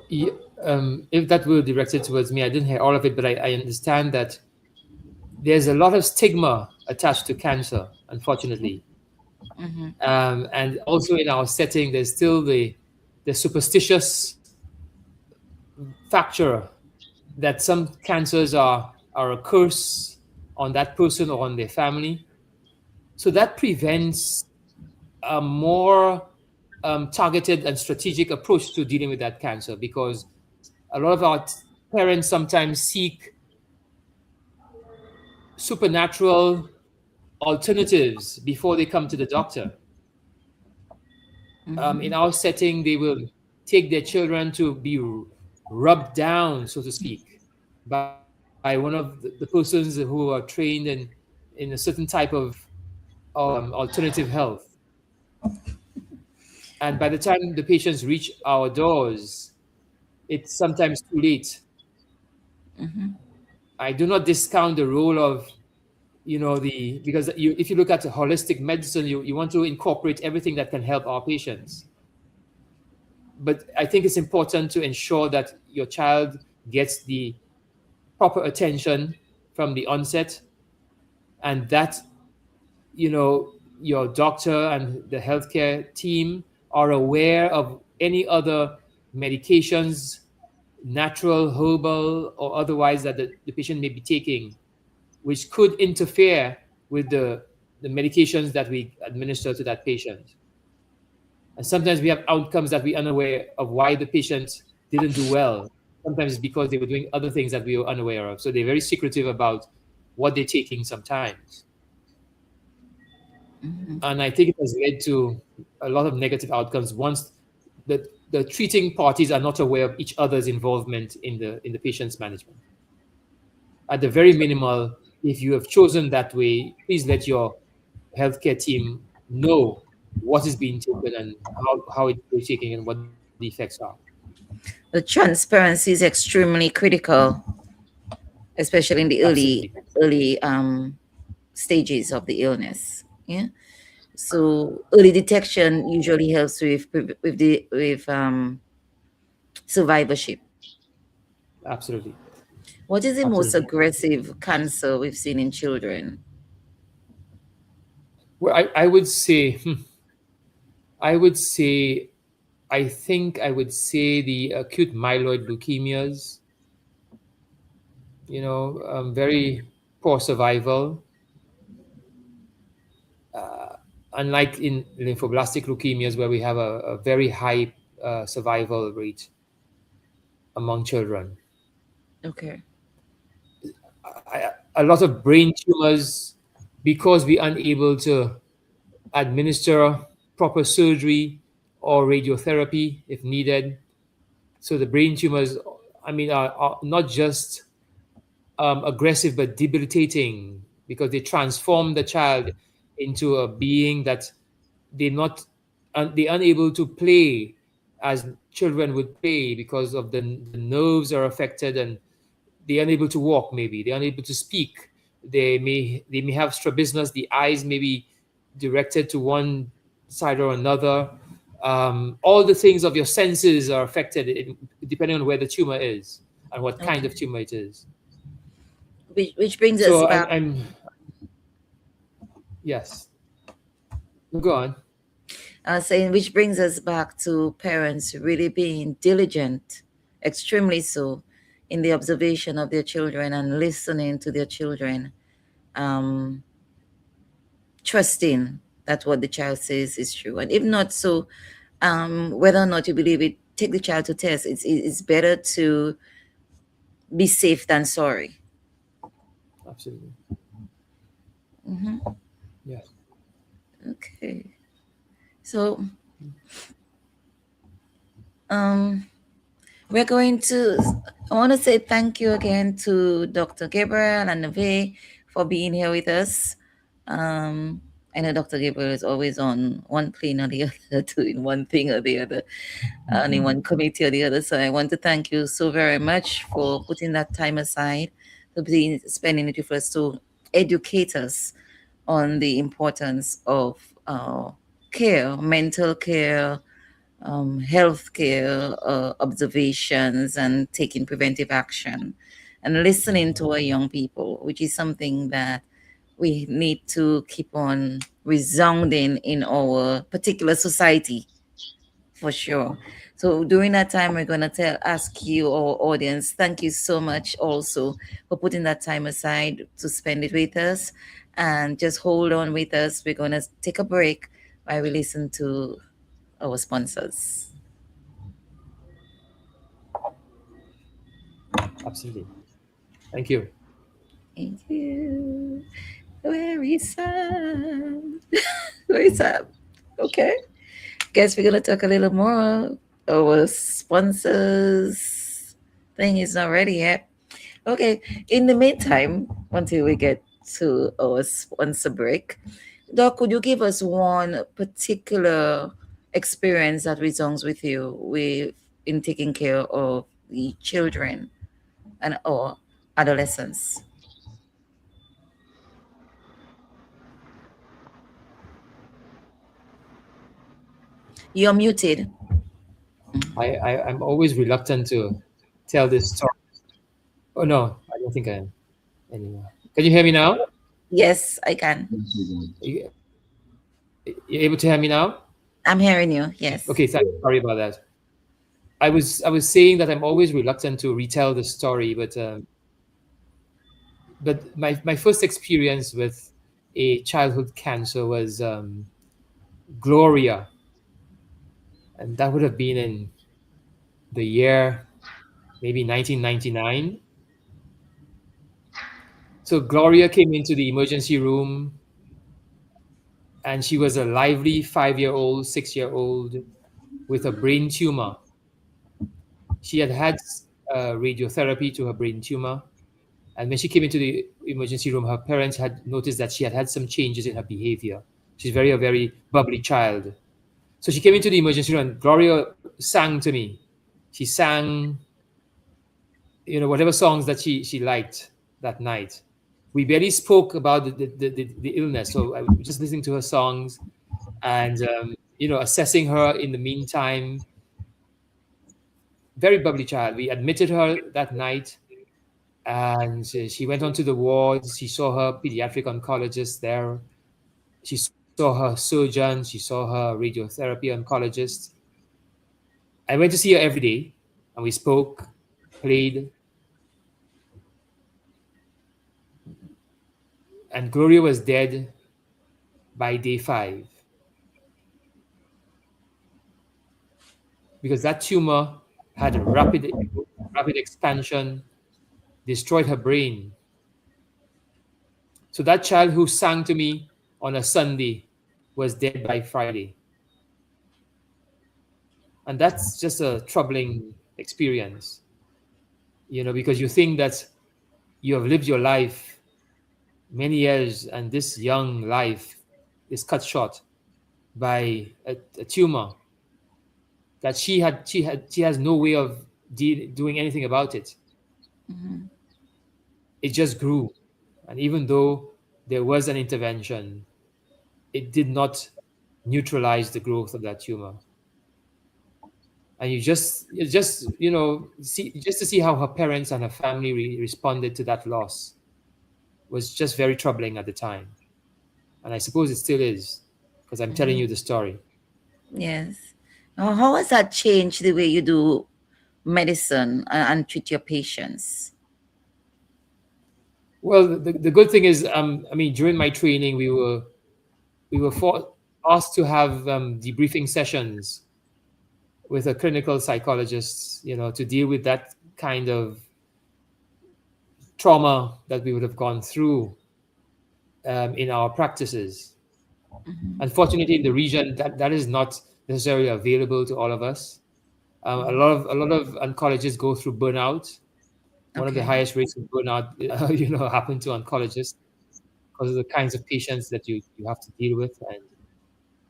If that were directed towards me, I didn't hear all of it, but I understand that there's a lot of stigma attached to cancer, unfortunately. Mm-hmm. And also in our setting, there's still the superstitious factor that some cancers are a curse on that person or on their family. So that prevents a more targeted and strategic approach to dealing with that cancer, because a lot of our parents sometimes seek supernatural alternatives before they come to the doctor. In our setting, they will take their children to be rubbed down, so to speak, by one of the persons who are trained in a certain type of alternative health. And by the time the patients reach our doors, it's sometimes too late. Mm-hmm. I do not discount the role of, because if you look at holistic medicine, you want to incorporate everything that can help our patients. But I think it's important to ensure that your child gets the proper attention from the onset, and that your doctor and the healthcare team are aware of any other medications, natural, herbal, or otherwise, that the patient may be taking, which could interfere with the medications that we administer to that patient. And sometimes we have outcomes that we're unaware of why the patient didn't do well. Sometimes it's because they were doing other things that we were unaware of. So they're very secretive about what they're taking sometimes. Mm-hmm. And I think it has led to a lot of negative outcomes once the treating parties are not aware of each other's involvement in the patient's management. At the very minimal, if you have chosen that way, please let your healthcare team know what is being taken and how it's taken and what the effects are. The transparency is extremely critical, especially in the Absolutely. early stages of the illness. Yeah. So early detection usually helps with survivorship. Absolutely. What is the most Absolutely. aggressive cancer we've seen in children? Well, I would say I think I would say the acute myeloid leukemias, very poor survival. Uh, Unlike in lymphoblastic leukemias, where we have a very high survival rate among children. Okay. A lot of brain tumors, because we unable to administer proper surgery or radiotherapy if needed. So the brain tumors, I mean, are not just aggressive but debilitating, because they transform the child into a being that they're unable to play as children would play, because of the nerves are affected, and they're unable to walk, maybe they're unable to speak. They may have strabismus. The eyes may be directed to one side or another. All the things of your senses are affected, depending on where the tumor is and what kind Okay. of tumor it is. Which brings us So I'm, back. I'm yes. Go on. Saying which brings us back to parents really being diligent, extremely so, in the observation of their children and listening to their children, um, trusting that what the child says is true. And if not so, whether or not you believe it, take the child to test. It's better to be safe than sorry. Absolutely. Hmm. Yes. Okay. So, um, we're going to, I want to say thank you again to Dr. Gabriel and Neve for being here with us. I know Dr. Gabriel is always on one plane or the other, doing one thing or the other, and in one committee or the other. So I want to thank you so very much for putting that time aside, to be spending it with us to educate us on the importance of care, mental care, healthcare observations, and taking preventive action, and listening to our young people, which is something that we need to keep on resounding in our particular society, for sure. So during that time, we're gonna ask you, our audience, thank you so much also for putting that time aside to spend it with us, and just hold on with us. We're gonna take a break while we listen to our sponsors. Absolutely. Thank you. Thank you. Very sad. Very sad. Okay. Guess we're gonna talk a little more. Our sponsors thing is not ready yet. Okay. In the meantime, until we get to our sponsor break, Doc, could you give us one particular experience that resounds with you with in taking care of the children and or adolescents? You're muted. I'm always reluctant to tell this story. Oh no, I don't think I am anymore. Can you hear me now? Yes, I can. You, you able to hear me now? I'm hearing you. Yes. Okay, sorry about that. I was saying that I'm always reluctant to retell the story, but my first experience with a childhood cancer was Gloria, and that would have been in the year maybe 1999. So Gloria came into the emergency room, and she was a lively 5-year-old, 6-year-old with a brain tumor. She had had radiotherapy to her brain tumor. And when she came into the emergency room, her parents had noticed that she had had some changes in her behavior. She's a very bubbly child. So she came into the emergency room, and Gloria sang to me. She sang, whatever songs that she liked that night. We barely spoke about the illness. So I was just listening to her songs, and assessing her in the meantime. Very bubbly child. We admitted her that night, and she went onto the wards. She saw her pediatric oncologist there. She saw her surgeon. She saw her radiotherapy oncologist. I went to see her every day, and we spoke, played, and Gloria was dead by day 5 because that tumor had a rapid expansion, destroyed her brain. So that child who sang to me on a Sunday was dead by Friday. And that's just a troubling experience, because you think that you have lived your life many years, and this young life is cut short by a tumor that she has no way of doing anything about it. Mhm. It just grew, and even though there was an intervention, it did not neutralize the growth of that tumor. And see, just to see how her parents and her family responded to that loss was just very troubling at the time, and I suppose it still is, because I'm telling you the story. Yes. How has that changed the way you do medicine and treat your patients? Well, the good thing is, I mean, during my training, we were asked to have debriefing sessions with a clinical psychologist, to deal with that kind of trauma that we would have gone through in our practices. Mhm. Unfortunately, in the region, that is not necessarily available to all of us. A lot of oncologists go through burnout. One of the Okay. highest rates of burnout, happen to oncologists because of the kinds of patients that you have to deal with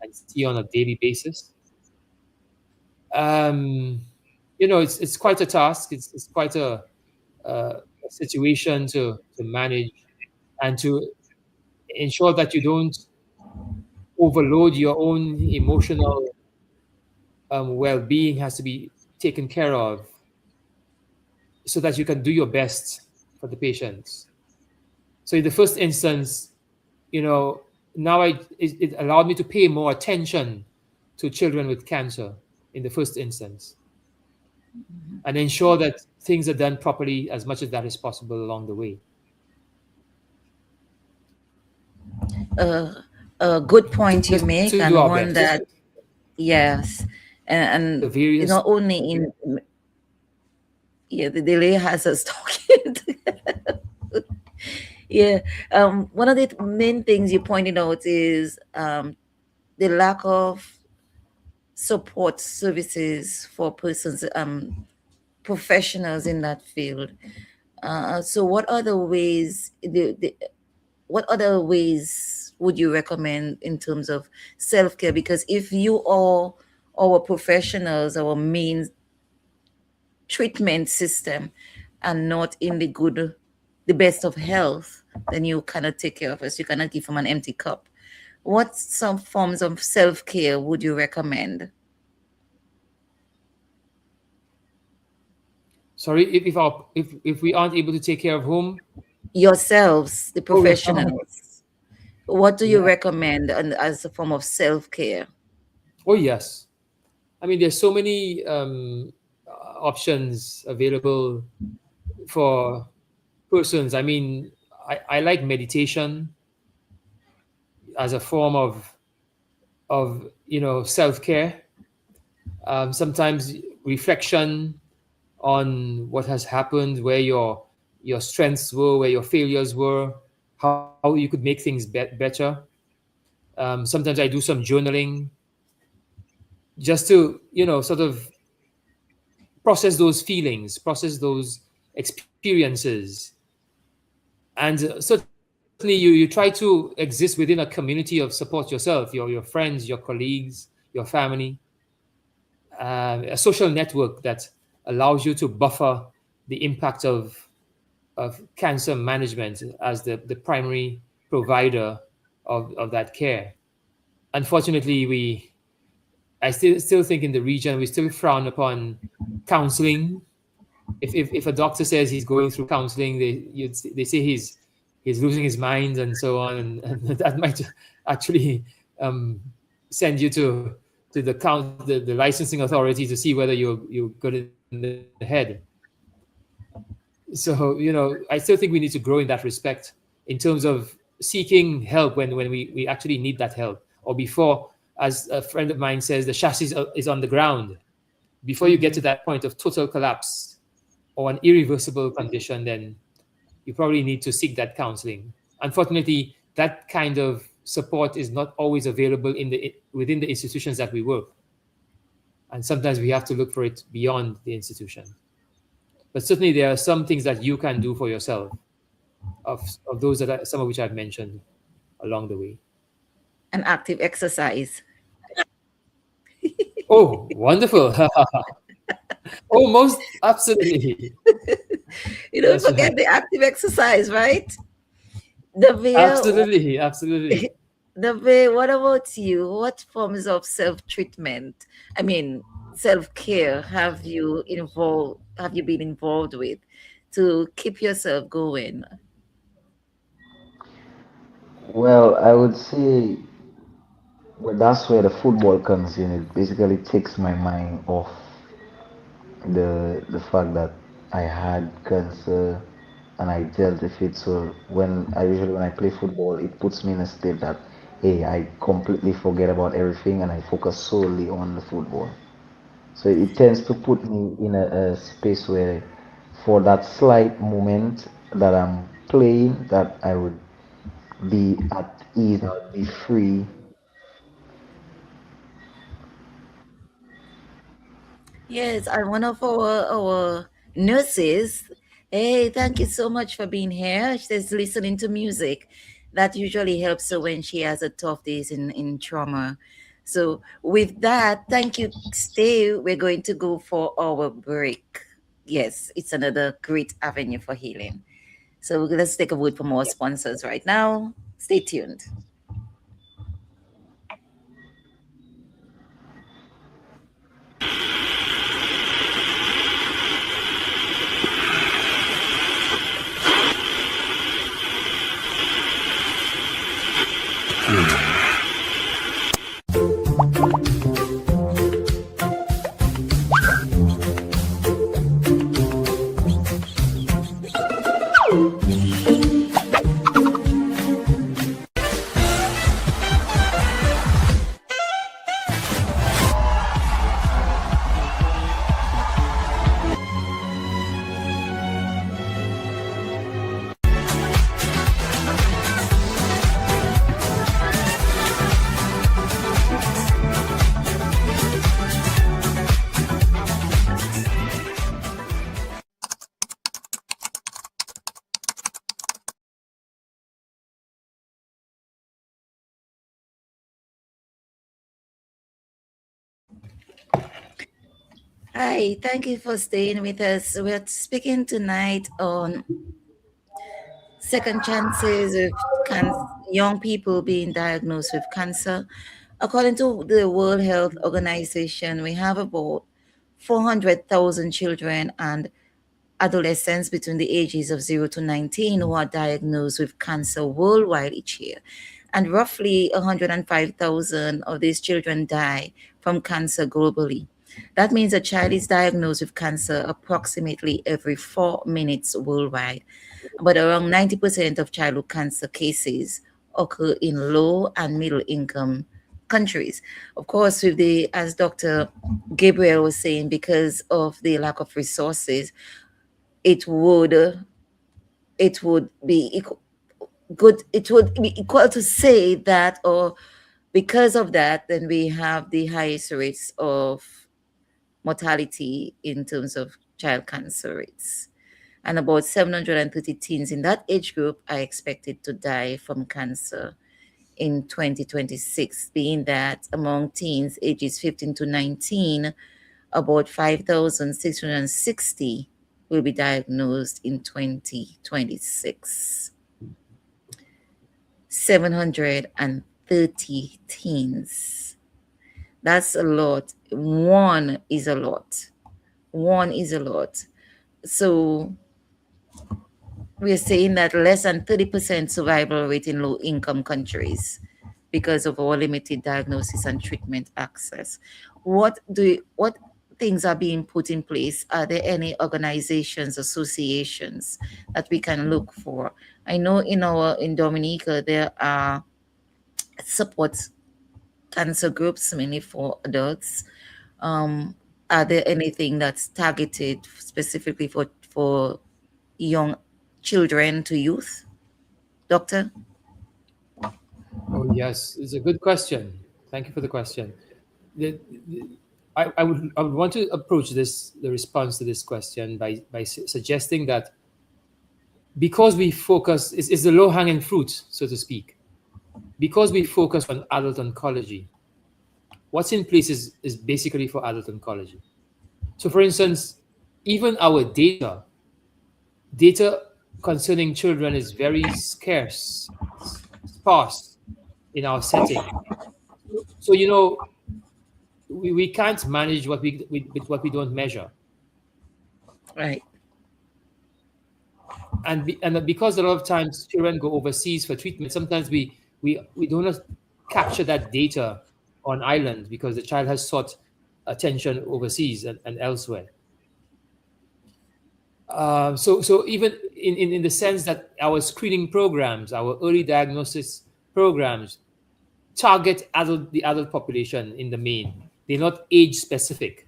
and see on a daily basis. Um, it's quite a task. It's quite a situation to manage and to ensure that you don't overload your own emotional well-being has to be taken care of so that you can do your best for the patients. So in the first instance, you know, now it allowed me to pay more attention to children with cancer in the first instance and ensure that things are done properly as much as that is possible along the way. Uh, a good point you Just make, to do and our one best. that, yes, The and various not only in, yeah, the delay has us talking. Yeah, one of the main things you pointed out is the lack of support services for persons, professionals in that field. So, what other ways would you recommend in terms of self care? Because if you are our professionals, our main treatment system, and not in the best of health, then you cannot take care of us. You cannot give from an empty cup. What some forms of self care would you recommend? sorry if we aren't able to take care of whom. Yourselves, the Oh, professionals. What do you yeah. recommend as a form of self care? Oh, yes. I mean, there's so many options available for persons. I mean, I like meditation as a form of self care. Sometimes reflection on what has happened, where your strengths were, where your failures were, how you could make things better. Sometimes I do some journaling just to sort of process those feelings, process those experiences, and certainly you try to exist within a community of support yourself, your friends, your colleagues, your family, a social network that allows you to buffer the impact of cancer management as the primary provider of that care. Unfortunately, I still think in the region we still frown upon counseling. If a doctor says he's going through counseling, they say he's losing his mind and so on, and that might actually um, send you to the licensing authority to see whether you're good in the head. So, I still think we need to grow in that respect in terms of seeking help when we actually need that help, or before, as a friend of mine says, the chassis is on the ground. Before you get to Mhm. that point of total collapse or an irreversible condition, then you probably need to seek that counseling. Unfortunately, that kind of support is not always available within the institutions that we work, and sometimes we have to look for it beyond the institution. But certainly, there are some things that you can do for yourself, of those some of which I've mentioned along the way. And active exercise. Oh, wonderful! Oh, most absolutely. You don't That's right. forget the active exercise, right? The way, Absolutely, absolutely. the way. What about you? What forms of self treatment? I mean, self care. Have you been involved with to keep yourself going? Well, I would say, well, that's where the football comes in. It basically takes my mind off the fact that I had cancer and I dealt with it. So when I play football, it puts me in a state that, hey, I completely forget about everything and I focus solely on the football. So it tends to put me in a space where, for that slight moment that I'm playing, that I would be at ease, I would be free. Yes, and one of our nurses. Hey, thank you so much for being here. She's listening to music. That usually helps her when she has a tough days in trauma. So with that, thank you. Stay. We're going to go for our break. Yes, it's another great avenue for healing. So let's take a word from our sponsors right now. Stay tuned. Hi, thank you for staying with us. We're speaking tonight on second chances of young people being diagnosed with cancer. According to the World Health Organization, we have about 400,000 children and adolescents between the ages of 0 to 19 who are diagnosed with cancer worldwide each year. And roughly 105,000 of these children die from cancer globally. That means a child is diagnosed with cancer approximately every 4 minutes worldwide. But around 90% of childhood cancer cases occur in low and middle income countries. Of course, with the as Dr. Gabriel was saying, because of the lack of resources, it would it would be good. It would be equal to say that, or because of that, then we have the highest rates of mortality in terms of child cancer rates. And about 730 teens in that age group are expected to die from cancer in 2026, being that among teens ages 15 to 19, about 5,660 will be diagnosed in 2026. 730 teens. That's a lot. One is a lot. One is a lot. So we're saying that less than 30% survival rate in low income countries. because of our limited diagnosis and treatment access. What things are being put in place? Are there any organizations, associations that we can look for? I know in Dominica there are support cancer groups mainly for adults. Um, are there anything that's targeted specifically for young children to youth, doctor? Oh, yes, it's a good question. Thank you for the question. I would want to approach the response to this question by suggesting that because we focus is the low hanging fruit, so to speak. Because we focus on adult oncology, what's in place is basically for adult oncology. So, for instance, even our data concerning children is very sparse in our setting. So, we can't manage with what we don't measure. Right. And because a lot of times children go overseas for treatment, sometimes we don't capture that data on island because the child has sought attention overseas and elsewhere. So even in the sense that our screening programs, our early diagnosis programs target the adult population in the main. They're not age specific.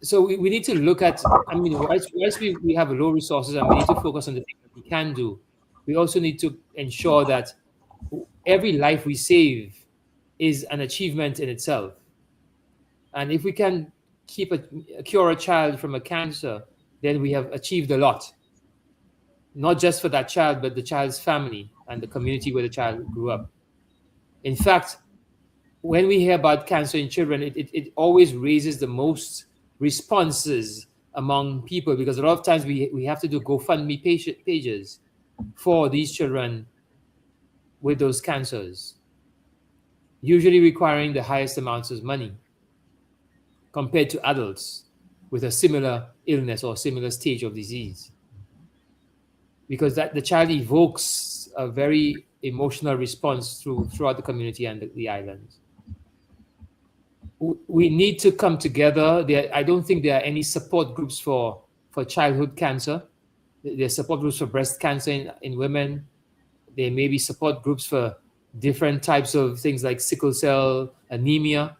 So we need to look at, I mean, whilst we have low resources and we need to focus on the things that we can do, we also need to ensure that every life we save is an achievement in itself. And if we can cure a child from a cancer, then we have achieved a lot, not just for that child, but the child's family and the community where the child grew up. In fact, when we hear about cancer in children, it always raises the most responses among people because a lot of times we have to do GoFundMe pages for these children with those cancers, usually requiring the highest amounts of money compared to adults with a similar illness or similar stage of disease. Because that the child evokes a very emotional response throughout the community and the islands. We need to come together. I don't think there are any support groups for childhood cancer. There are support groups for breast cancer in women. There may be support groups for different types of things like sickle cell anemia.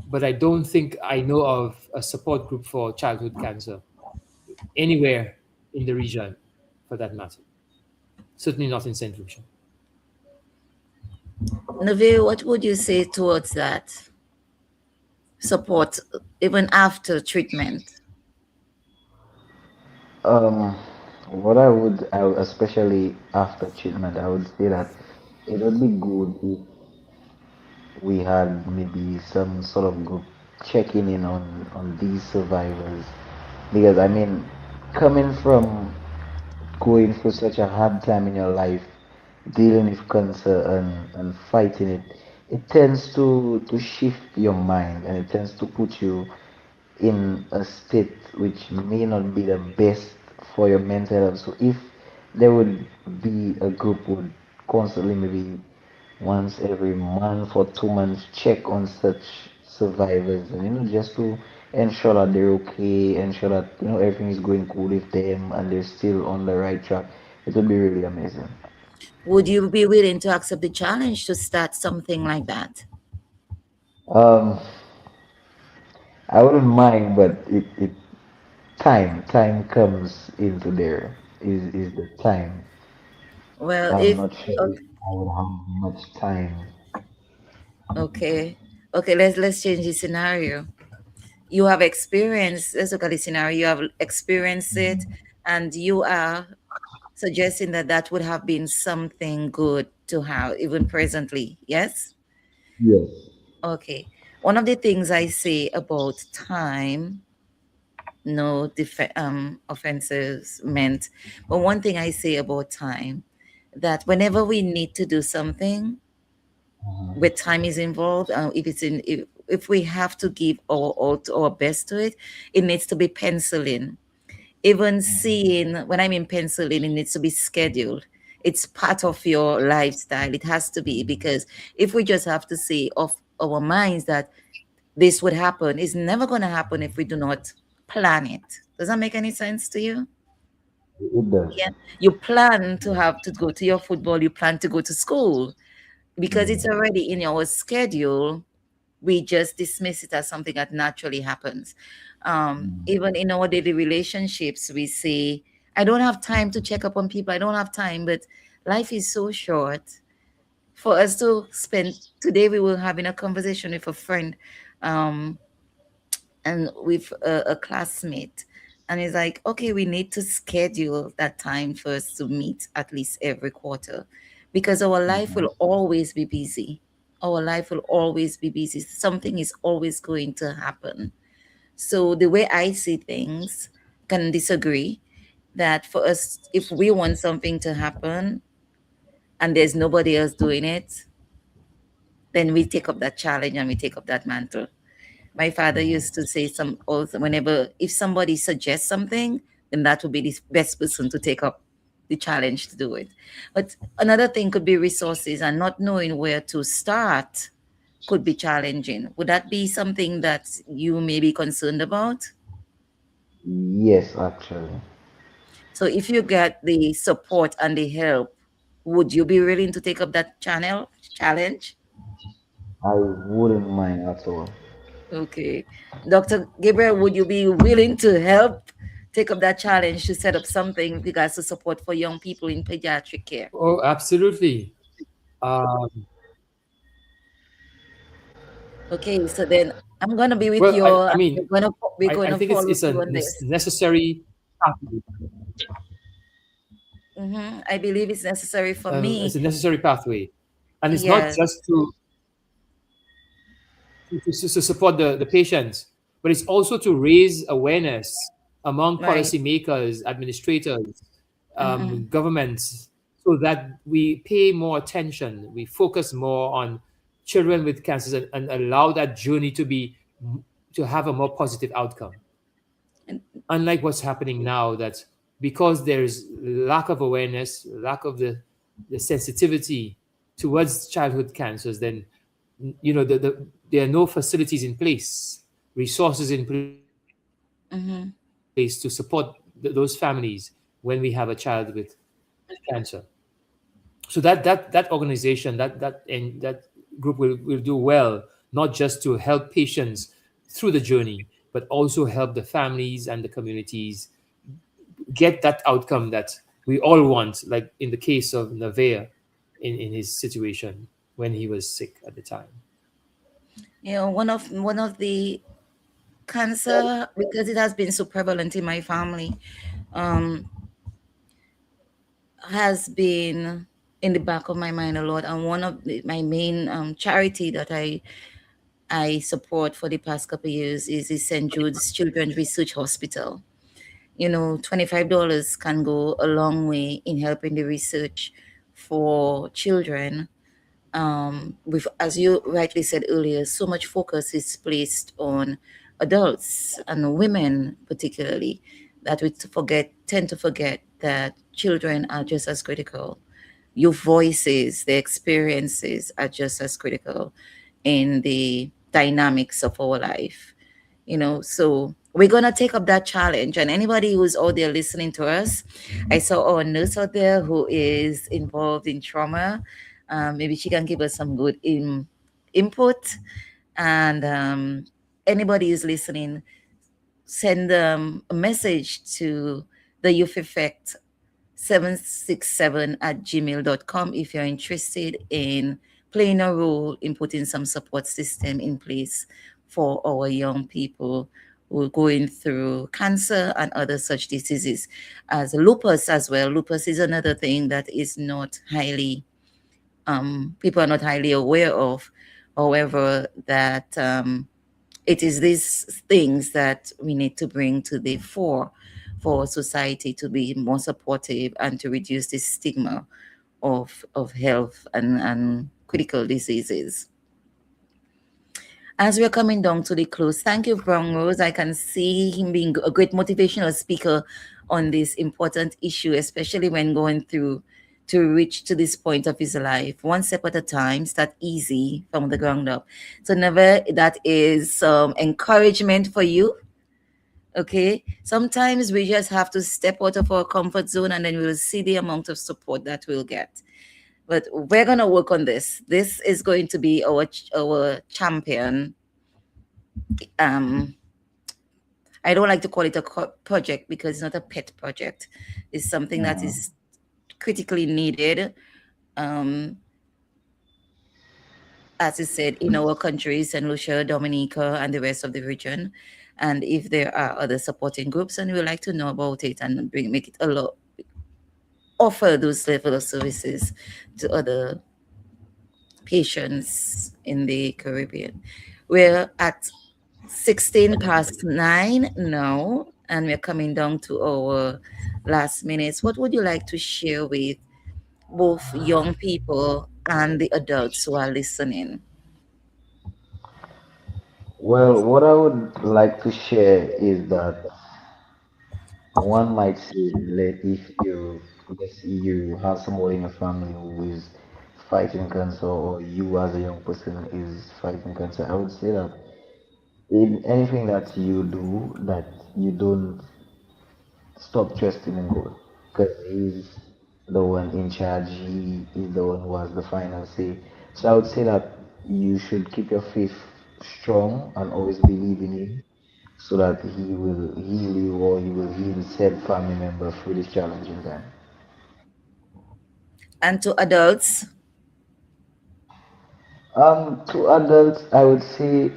But I don't think I know of a support group for childhood cancer anywhere in the region, for that matter. Certainly not in St. Lucia. Navi, what would you say towards that support even after treatment? Um, especially after treatment, I would say that it would be good if we had maybe some sort of group checking in on these survivors, because I mean, coming from going through such a hard time in your life, dealing with cancer and fighting it, it tends to shift your mind and it tends to put you in a state which may not be the best for your mental health. So if there would be a group would constantly maybe once every month or 2 months check on such survivors and just to ensure that they're okay, ensure that everything is going good with them and they're still on the right track, it would be really amazing. Would you be willing to accept the challenge to start something like that? Um, I wouldn't mind, but it time comes into there. Is the time? Well, I'm if not sure if okay, I would have much time. okay, okay, let's change the scenario. You have experienced, let's look at the scenario. You have experienced it, Mhm. and you are suggesting that that would have been something good to have even presently. Yes. Yes. Okay. One of the things I say about time, no offenses meant, but one thing I say about time, that whenever we need to do something where Mhm. time is involved, if we have to give our best to it, it needs to be penciled in. Even seeing, when I mean penciled in, it needs to be scheduled. It's part of your lifestyle. It has to be, because if we just have to say of our minds that this would happen, it's never going to happen if we do not plan it. Does that make any sense to you? It does. Yeah. You plan to have to go to your football, you plan to go to school because it's Mm, already in our schedule. We just dismiss it as something that naturally happens. mm, Even in our daily relationships, we say, I don't have time to check up on people. I don't have time, but life is so short for us to spend. Today, we were having a conversation with a friend. Um, and with a classmate, and it's like, okay, we need to schedule that time for us to meet at least every quarter, because our life mhm. will always be busy. Our life will always be busy. Something is always going to happen. So the way I see things, can disagree, that for us, if we want something to happen and there's nobody else doing it, then we take up that challenge and we take up that mantle. My father used to say some also, whenever if somebody suggests something, then that would be the best person to take up the challenge to do it. But another thing could be resources, and not knowing where to start could be challenging. Would that be something that you may be concerned about? Yes, actually. So if you get the support and the help, would you be willing to take up that challenge? I wouldn't mind at all. Okay. Dr. Gabriel, would you be willing to help take up that challenge to set up something with regards to support for young people in pediatric care? Oh, absolutely. Um, Okay, so then I'm gonna be with well, you. I And mean, we're I gonna think follow it's a through on this. necessary pathway. I believe it's necessary for It's me. a necessary pathway, and it's not Yes. just to support the patients, but it's also to raise awareness among Right. policymakers, administrators, Mm-hmm. governments, so that we pay more attention, we focus more on children with cancers, and allow that journey to have a more positive outcome. Unlike what's happening now, that because there's lack of awareness, lack of the sensitivity towards childhood cancers, then there are no facilities in place, resources in place to support Mm-hmm. those families when we have a child with cancer. So that organization, that group will do well, not just to help patients through the journey, but also help the families and the communities get that outcome that we all want, like in the case of Navea, in his situation when he was sick at the time. One of the cancer, because it has been so prevalent in my family, um, has been in the back of my mind a lot. And one of my main charity that I support for the past couple of years is the St. Jude's Children's Research Hospital. $25 can go a long way in helping the research for children. With, as you rightly said earlier, so much focus is placed on adults and women, particularly, that we tend to forget that children are just as critical. Your voices, the experiences are just as critical in the dynamics of our life. So we're gonna take up that challenge. And anybody who's out there listening to us, I saw our nurse out there who is involved in trauma. Maybe she can give us some good input. And anybody who's listening, send a message to the Youth Effect 767@gmail.com if you're interested in playing a role in putting some support system in place for our young people who are going through cancer and other such diseases, as lupus as well. Lupus is another thing that is not highly people are not highly aware of. However, that it is these things that we need to bring to the fore for society to be more supportive and to reduce the stigma of health and critical diseases. As we're coming down to the close, thank you, Brown Rose. I can see him being a great motivational speaker on this important issue, especially when going through to reach to this point of his life, one step at a time, start easy from the ground up. So never that is some encouragement for you. Okay. Sometimes we just have to step out of our comfort zone and then we'll see the amount of support that we'll get. But we're gonna work on this. This is going to be our champion. Um, I don't like to call it a project because it's not a pet project. It's something that Mhm. is critically needed. Um, as I said, in our countries, St. Lucia, Dominica, and the rest of the region. And if there are other supporting groups and we would like to know about it and make it a lot, offer those level of services to other patients in the Caribbean. We're at 16 past 9 now, and we're coming down to our last minutes. What would you like to share with both young people and the adults who are listening? Well, what I would like to share is that one might say that if you, let's say you have somebody in your family who is fighting cancer, or you as a young person is fighting cancer, I would say that in anything that you do, that you don't stop trusting in God, because He's the one in charge. He is the one who has the final say. So I would say that you should keep your faith strong and always believe in Him, so that He will heal you, or He will heal said family member through this challenging time. And to adults, To adults, I would say,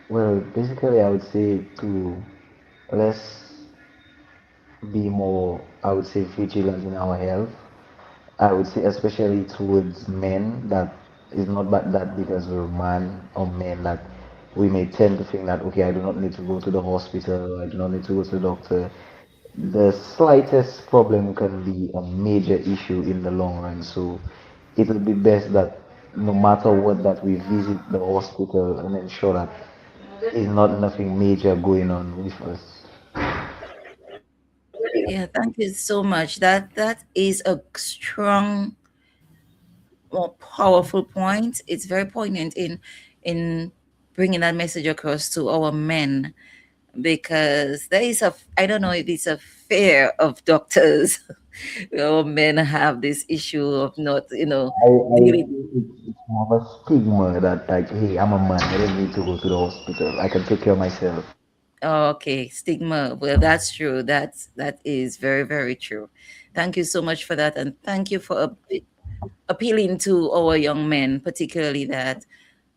well, basically, I would say to let's be more, I would say, vigilant in our health. I would say, especially towards men, that is not but that because we're man or men, that we may tend to think that, okay, I do not need to go to the hospital, I do not need to go to the doctor. The slightest problem can be a major issue in the long run. So it will be best that no matter what, that we visit the hospital and ensure that is not nothing major going on with us. yeah, thank you so much. That is a strong, more powerful point. It's very poignant in bringing that message across to our men because there is a, I don't know if it's a fear of doctors. Our men have this issue of not, I dealing. think it's more of a stigma that, like, hey, I'm a man, I don't need to go to the hospital, I can take care of myself. Oh, okay, stigma. Well, that's true. That is very, very true. Thank you so much for that, and thank you for appealing to our young men, particularly that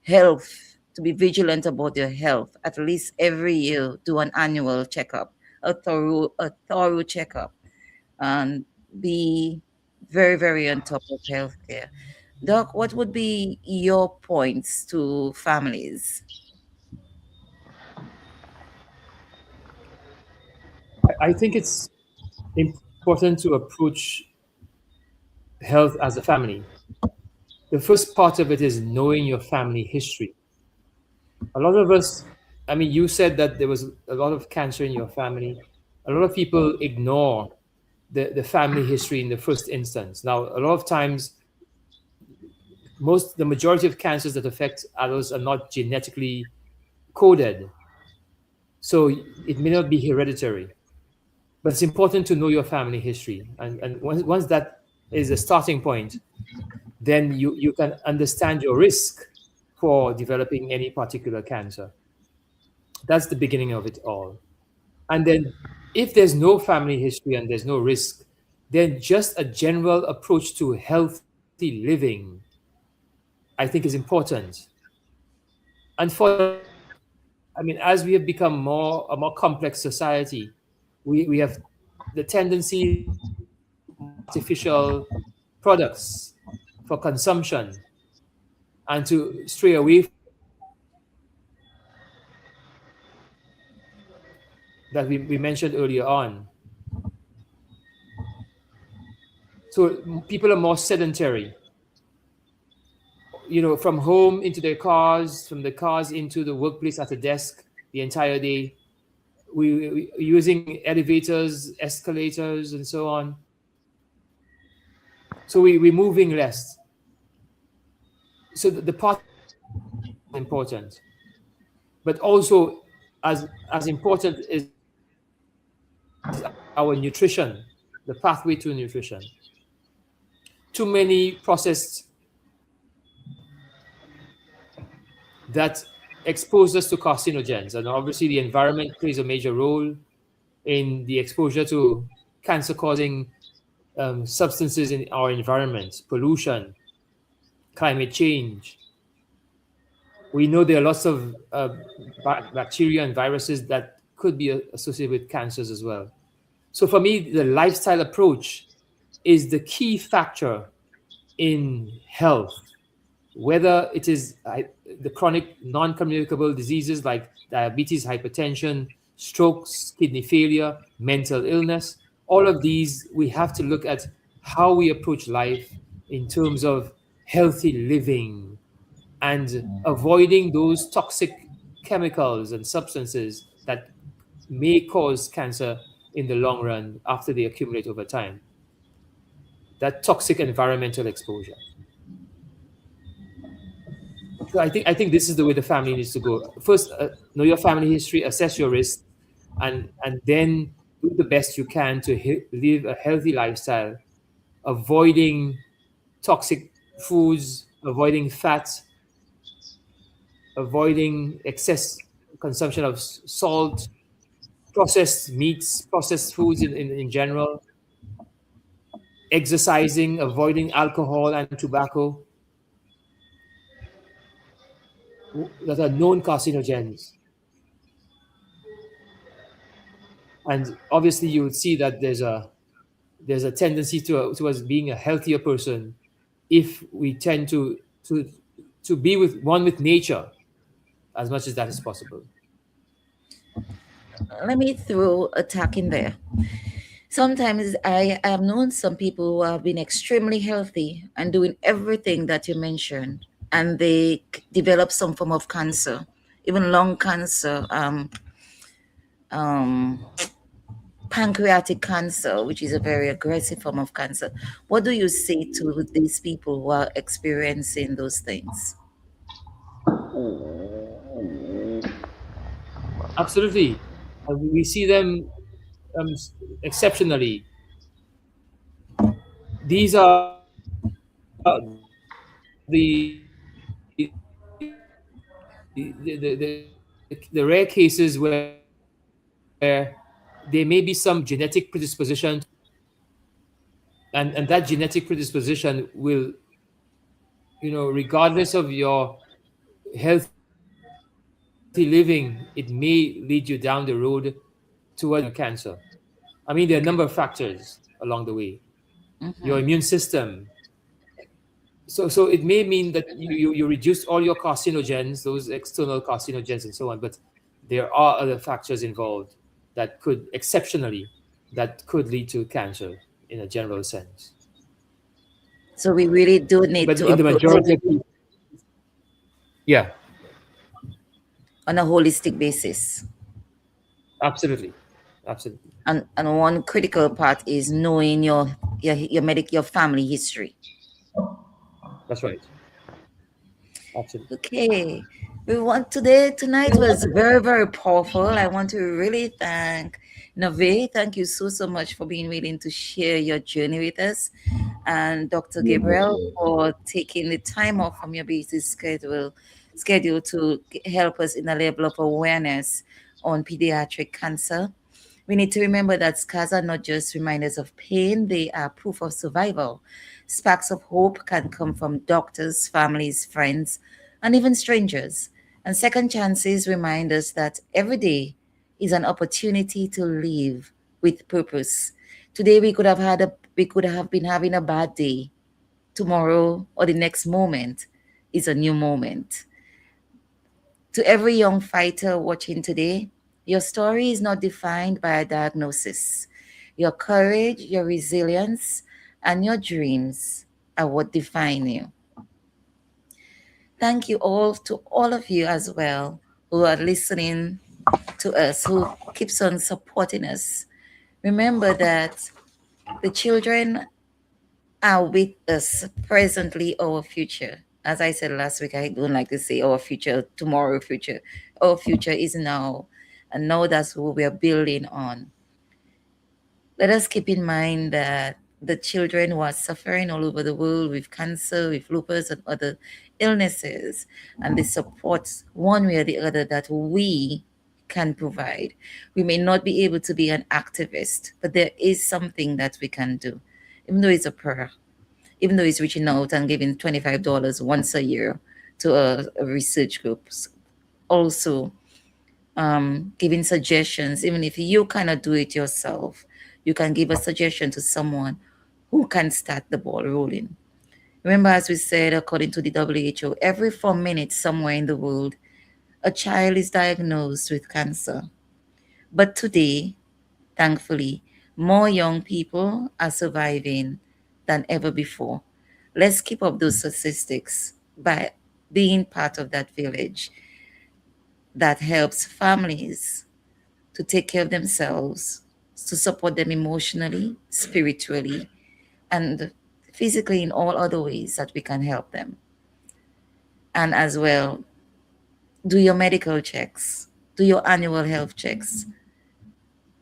health, to be vigilant about your health. At least every year, do an annual checkup, a thorough checkup, and be very, very on top of healthcare. Doc, what would be your points to families? I think it's important to approach health as a family. The first part of it is knowing your family history. A lot of us, I mean, you said that there was a lot of cancer in your family. A lot of people ignore the family history in the first instance. Now, a lot of times, the majority of cancers that affect adults are not genetically coded. So it may not be hereditary. But it's important to know your family history. And once that is a starting point, then you can understand your risk for developing any particular cancer. That's the beginning of it all. And then if there's no family history and there's no risk, then just a general approach to healthy living, I think, is important. And for that, I mean, as we have become a more complex society, we have the tendency to consume more artificial products for consumption and to stray away from the natural that we mentioned earlier on. So people are more sedentary, from home into their cars, from the cars into the workplace at a desk the entire day. We using elevators, escalators, and so on. So we're moving less. So the part of exercise is important, but also as important is our nutrition, the pathway to nutrition. Too many processed food that expose us to carcinogens, and obviously the environment plays a major role in the exposure to cancer-causing substances in our environment, pollution, climate change. We know there are lots of bacteria and viruses that could be associated with cancers as well. So for me, the lifestyle approach is the key factor in health, whether it is the chronic non-communicable diseases like diabetes, hypertension, strokes, kidney failure, mental illness. All of these, we have to look at how we approach life in terms of healthy living and avoiding those toxic chemicals and substances that may cause cancer in the long run after they accumulate over time. That toxic environmental exposure. So I think this is the way the family needs to go. First, know your family history, assess your risk, and then do the best you can to live a healthy lifestyle, avoiding toxic foods, avoiding fat, avoiding excess consumption of salt, processed meats, processed foods in general, exercising, avoiding alcohol and tobacco that are known carcinogens. And obviously, you would see that there's a tendency towards being a healthier person if we tend to be with one with nature as much as that is possible. Let me throw a tack in there. Sometimes I have known some people who have been extremely healthy and doing everything that you mentioned, and they develop some form of cancer, even lung cancer, um, pancreatic cancer, which is a very aggressive form of cancer. What do you say to these people who are experiencing those things? Absolutely. We see them exceptionally. These are the rare cases where there may be some genetic predisposition, and that genetic predisposition will, regardless of your healthy living, it may lead you down the road towards cancer. I mean, there are a number of factors along the way. Your immune Hmm. system. So it may mean that you reduce all your carcinogens, those external carcinogens and so on, but there are other factors involved that could exceptionally that could lead to cancer in a general sense. So we really do need But to in the approach majority of people, yeah, on a holistic basis. absolutely, absolutely, And one critical part is knowing your family history. that's right, absolutely. Okay. We want today tonight was very, very powerful. I want to really thank Nave. Thank you so much for being willing to share your journey with us. And Dr. You're most Gabriel welcome. for taking the time off from your busy schedule to help us in a level of awareness on pediatric cancer. We need to remember that scars are not just reminders of pain, they are proof of survival. Sparks of hope can come from doctors, families, friends, and even strangers. And second chances remind us that every day is an opportunity to live with purpose. Today we could have been having a bad day. Tomorrow or the next moment is a new moment. To every young fighter watching today, your story is not defined by a diagnosis. Your courage, your resilience, and your dreams are what define you. Thank you all to all of you as well who are listening to us, who keeps on supporting us. Remember that the children are with us presently, our future. As I said last week, I don't like to say our future, tomorrow future. Our future is now. And now that's what we are building on. Let us keep in mind that the children who are suffering all over the world with cancer, with lupus, and other illnesses, and the support one way or the other that we can provide. We may not be able to be an activist, but there is something that we can do, even though it's a prayer, even though it's reaching out and giving $25 once a year to a research group. Also, giving suggestions, even if you cannot do it yourself, you can give a suggestion to someone who can start the ball rolling. Remember, as we said, according to the WHO, every 4 minutes somewhere in the world, a child is diagnosed with cancer. But today, thankfully, more young people are surviving than ever before. Let's keep up those statistics by being part of that village that helps families to take care of themselves, to support them emotionally, spiritually, and physically in all other ways that we can help them. And as well, do your medical checks, do your annual health checks.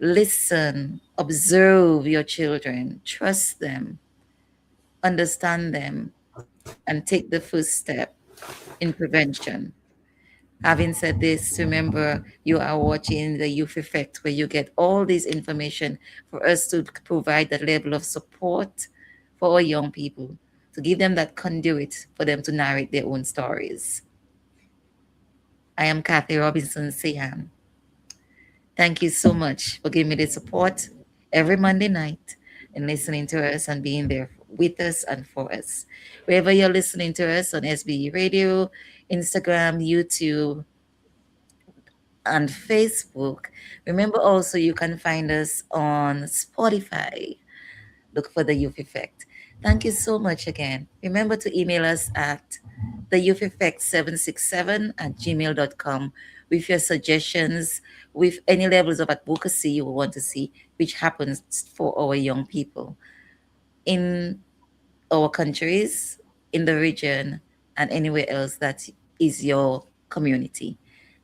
Listen, observe your children, trust them, understand them, and take the first step in prevention. Having said this, remember you are watching the Youth Effect, where you get all this information for us to provide that level of support for our young people, to give them that conduit for them to narrate their own stories. I am Kathy Robinson Sayan. Thank you so much for giving me the support every Monday night and listening to us and being there with us and for us. Wherever you're listening to us on SBE Radio, Instagram, YouTube, and Facebook. Remember also you can find us on Spotify. Look for the Youth Effect. Thank you so much again. Remember to email us at theyoutheffect767@gmail.com with your suggestions, with any levels of advocacy you want to see, which happens for our young people in our countries, in the region, and anywhere else that is your community.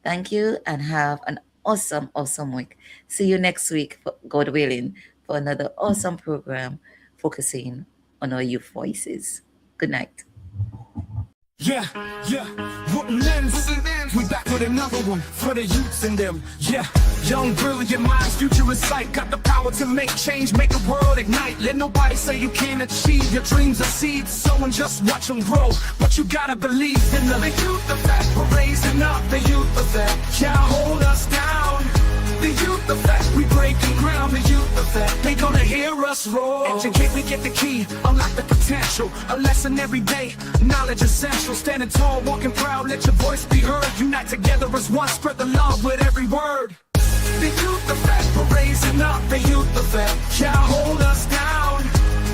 Thank you and have an awesome, awesome week. See you next week, God willing, for another awesome program focusing on our youth voices. Good night. Yeah, yeah, Woodlands, we back with another one for the youths in them. Yeah, young, brilliant minds, future in sight, got the power to make change, make the world ignite. Let nobody say you can't achieve your dreams are seeds, someone just watch them grow. But you gotta believe in the youth effect. We're raising up the youth effect. Can't hold us down. The youth effect, we breaking ground. The youth effect, they gonna hear us roar. Educate, we get the key, unlock the potential. A lesson every day, knowledge essential. Standing tall, walking proud, let your voice be heard. Unite together as one, spread the love with every word. The youth effect, we're raising up. The youth effect, can't hold us down.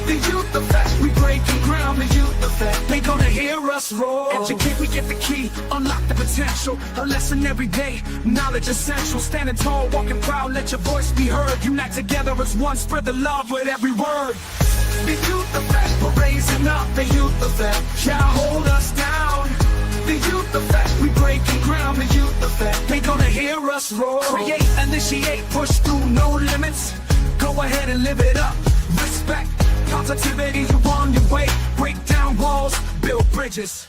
The youth effect, we breaking ground. The youth effect, they gonna hear us roar. Educate, we get the key, unlock the potential. A lesson every day, knowledge essential. Standing tall, walking proud, let your voice be heard. Unite together as one, spread the love with every word. The youth effect, we're raising up. The youth effect, can't hold us down. The youth effect, we breaking ground. The youth effect, they gonna hear us roar. Create, initiate, push through, no limits. Go ahead and live it up. Respect, positivity, you on your way. Break down walls, build bridges.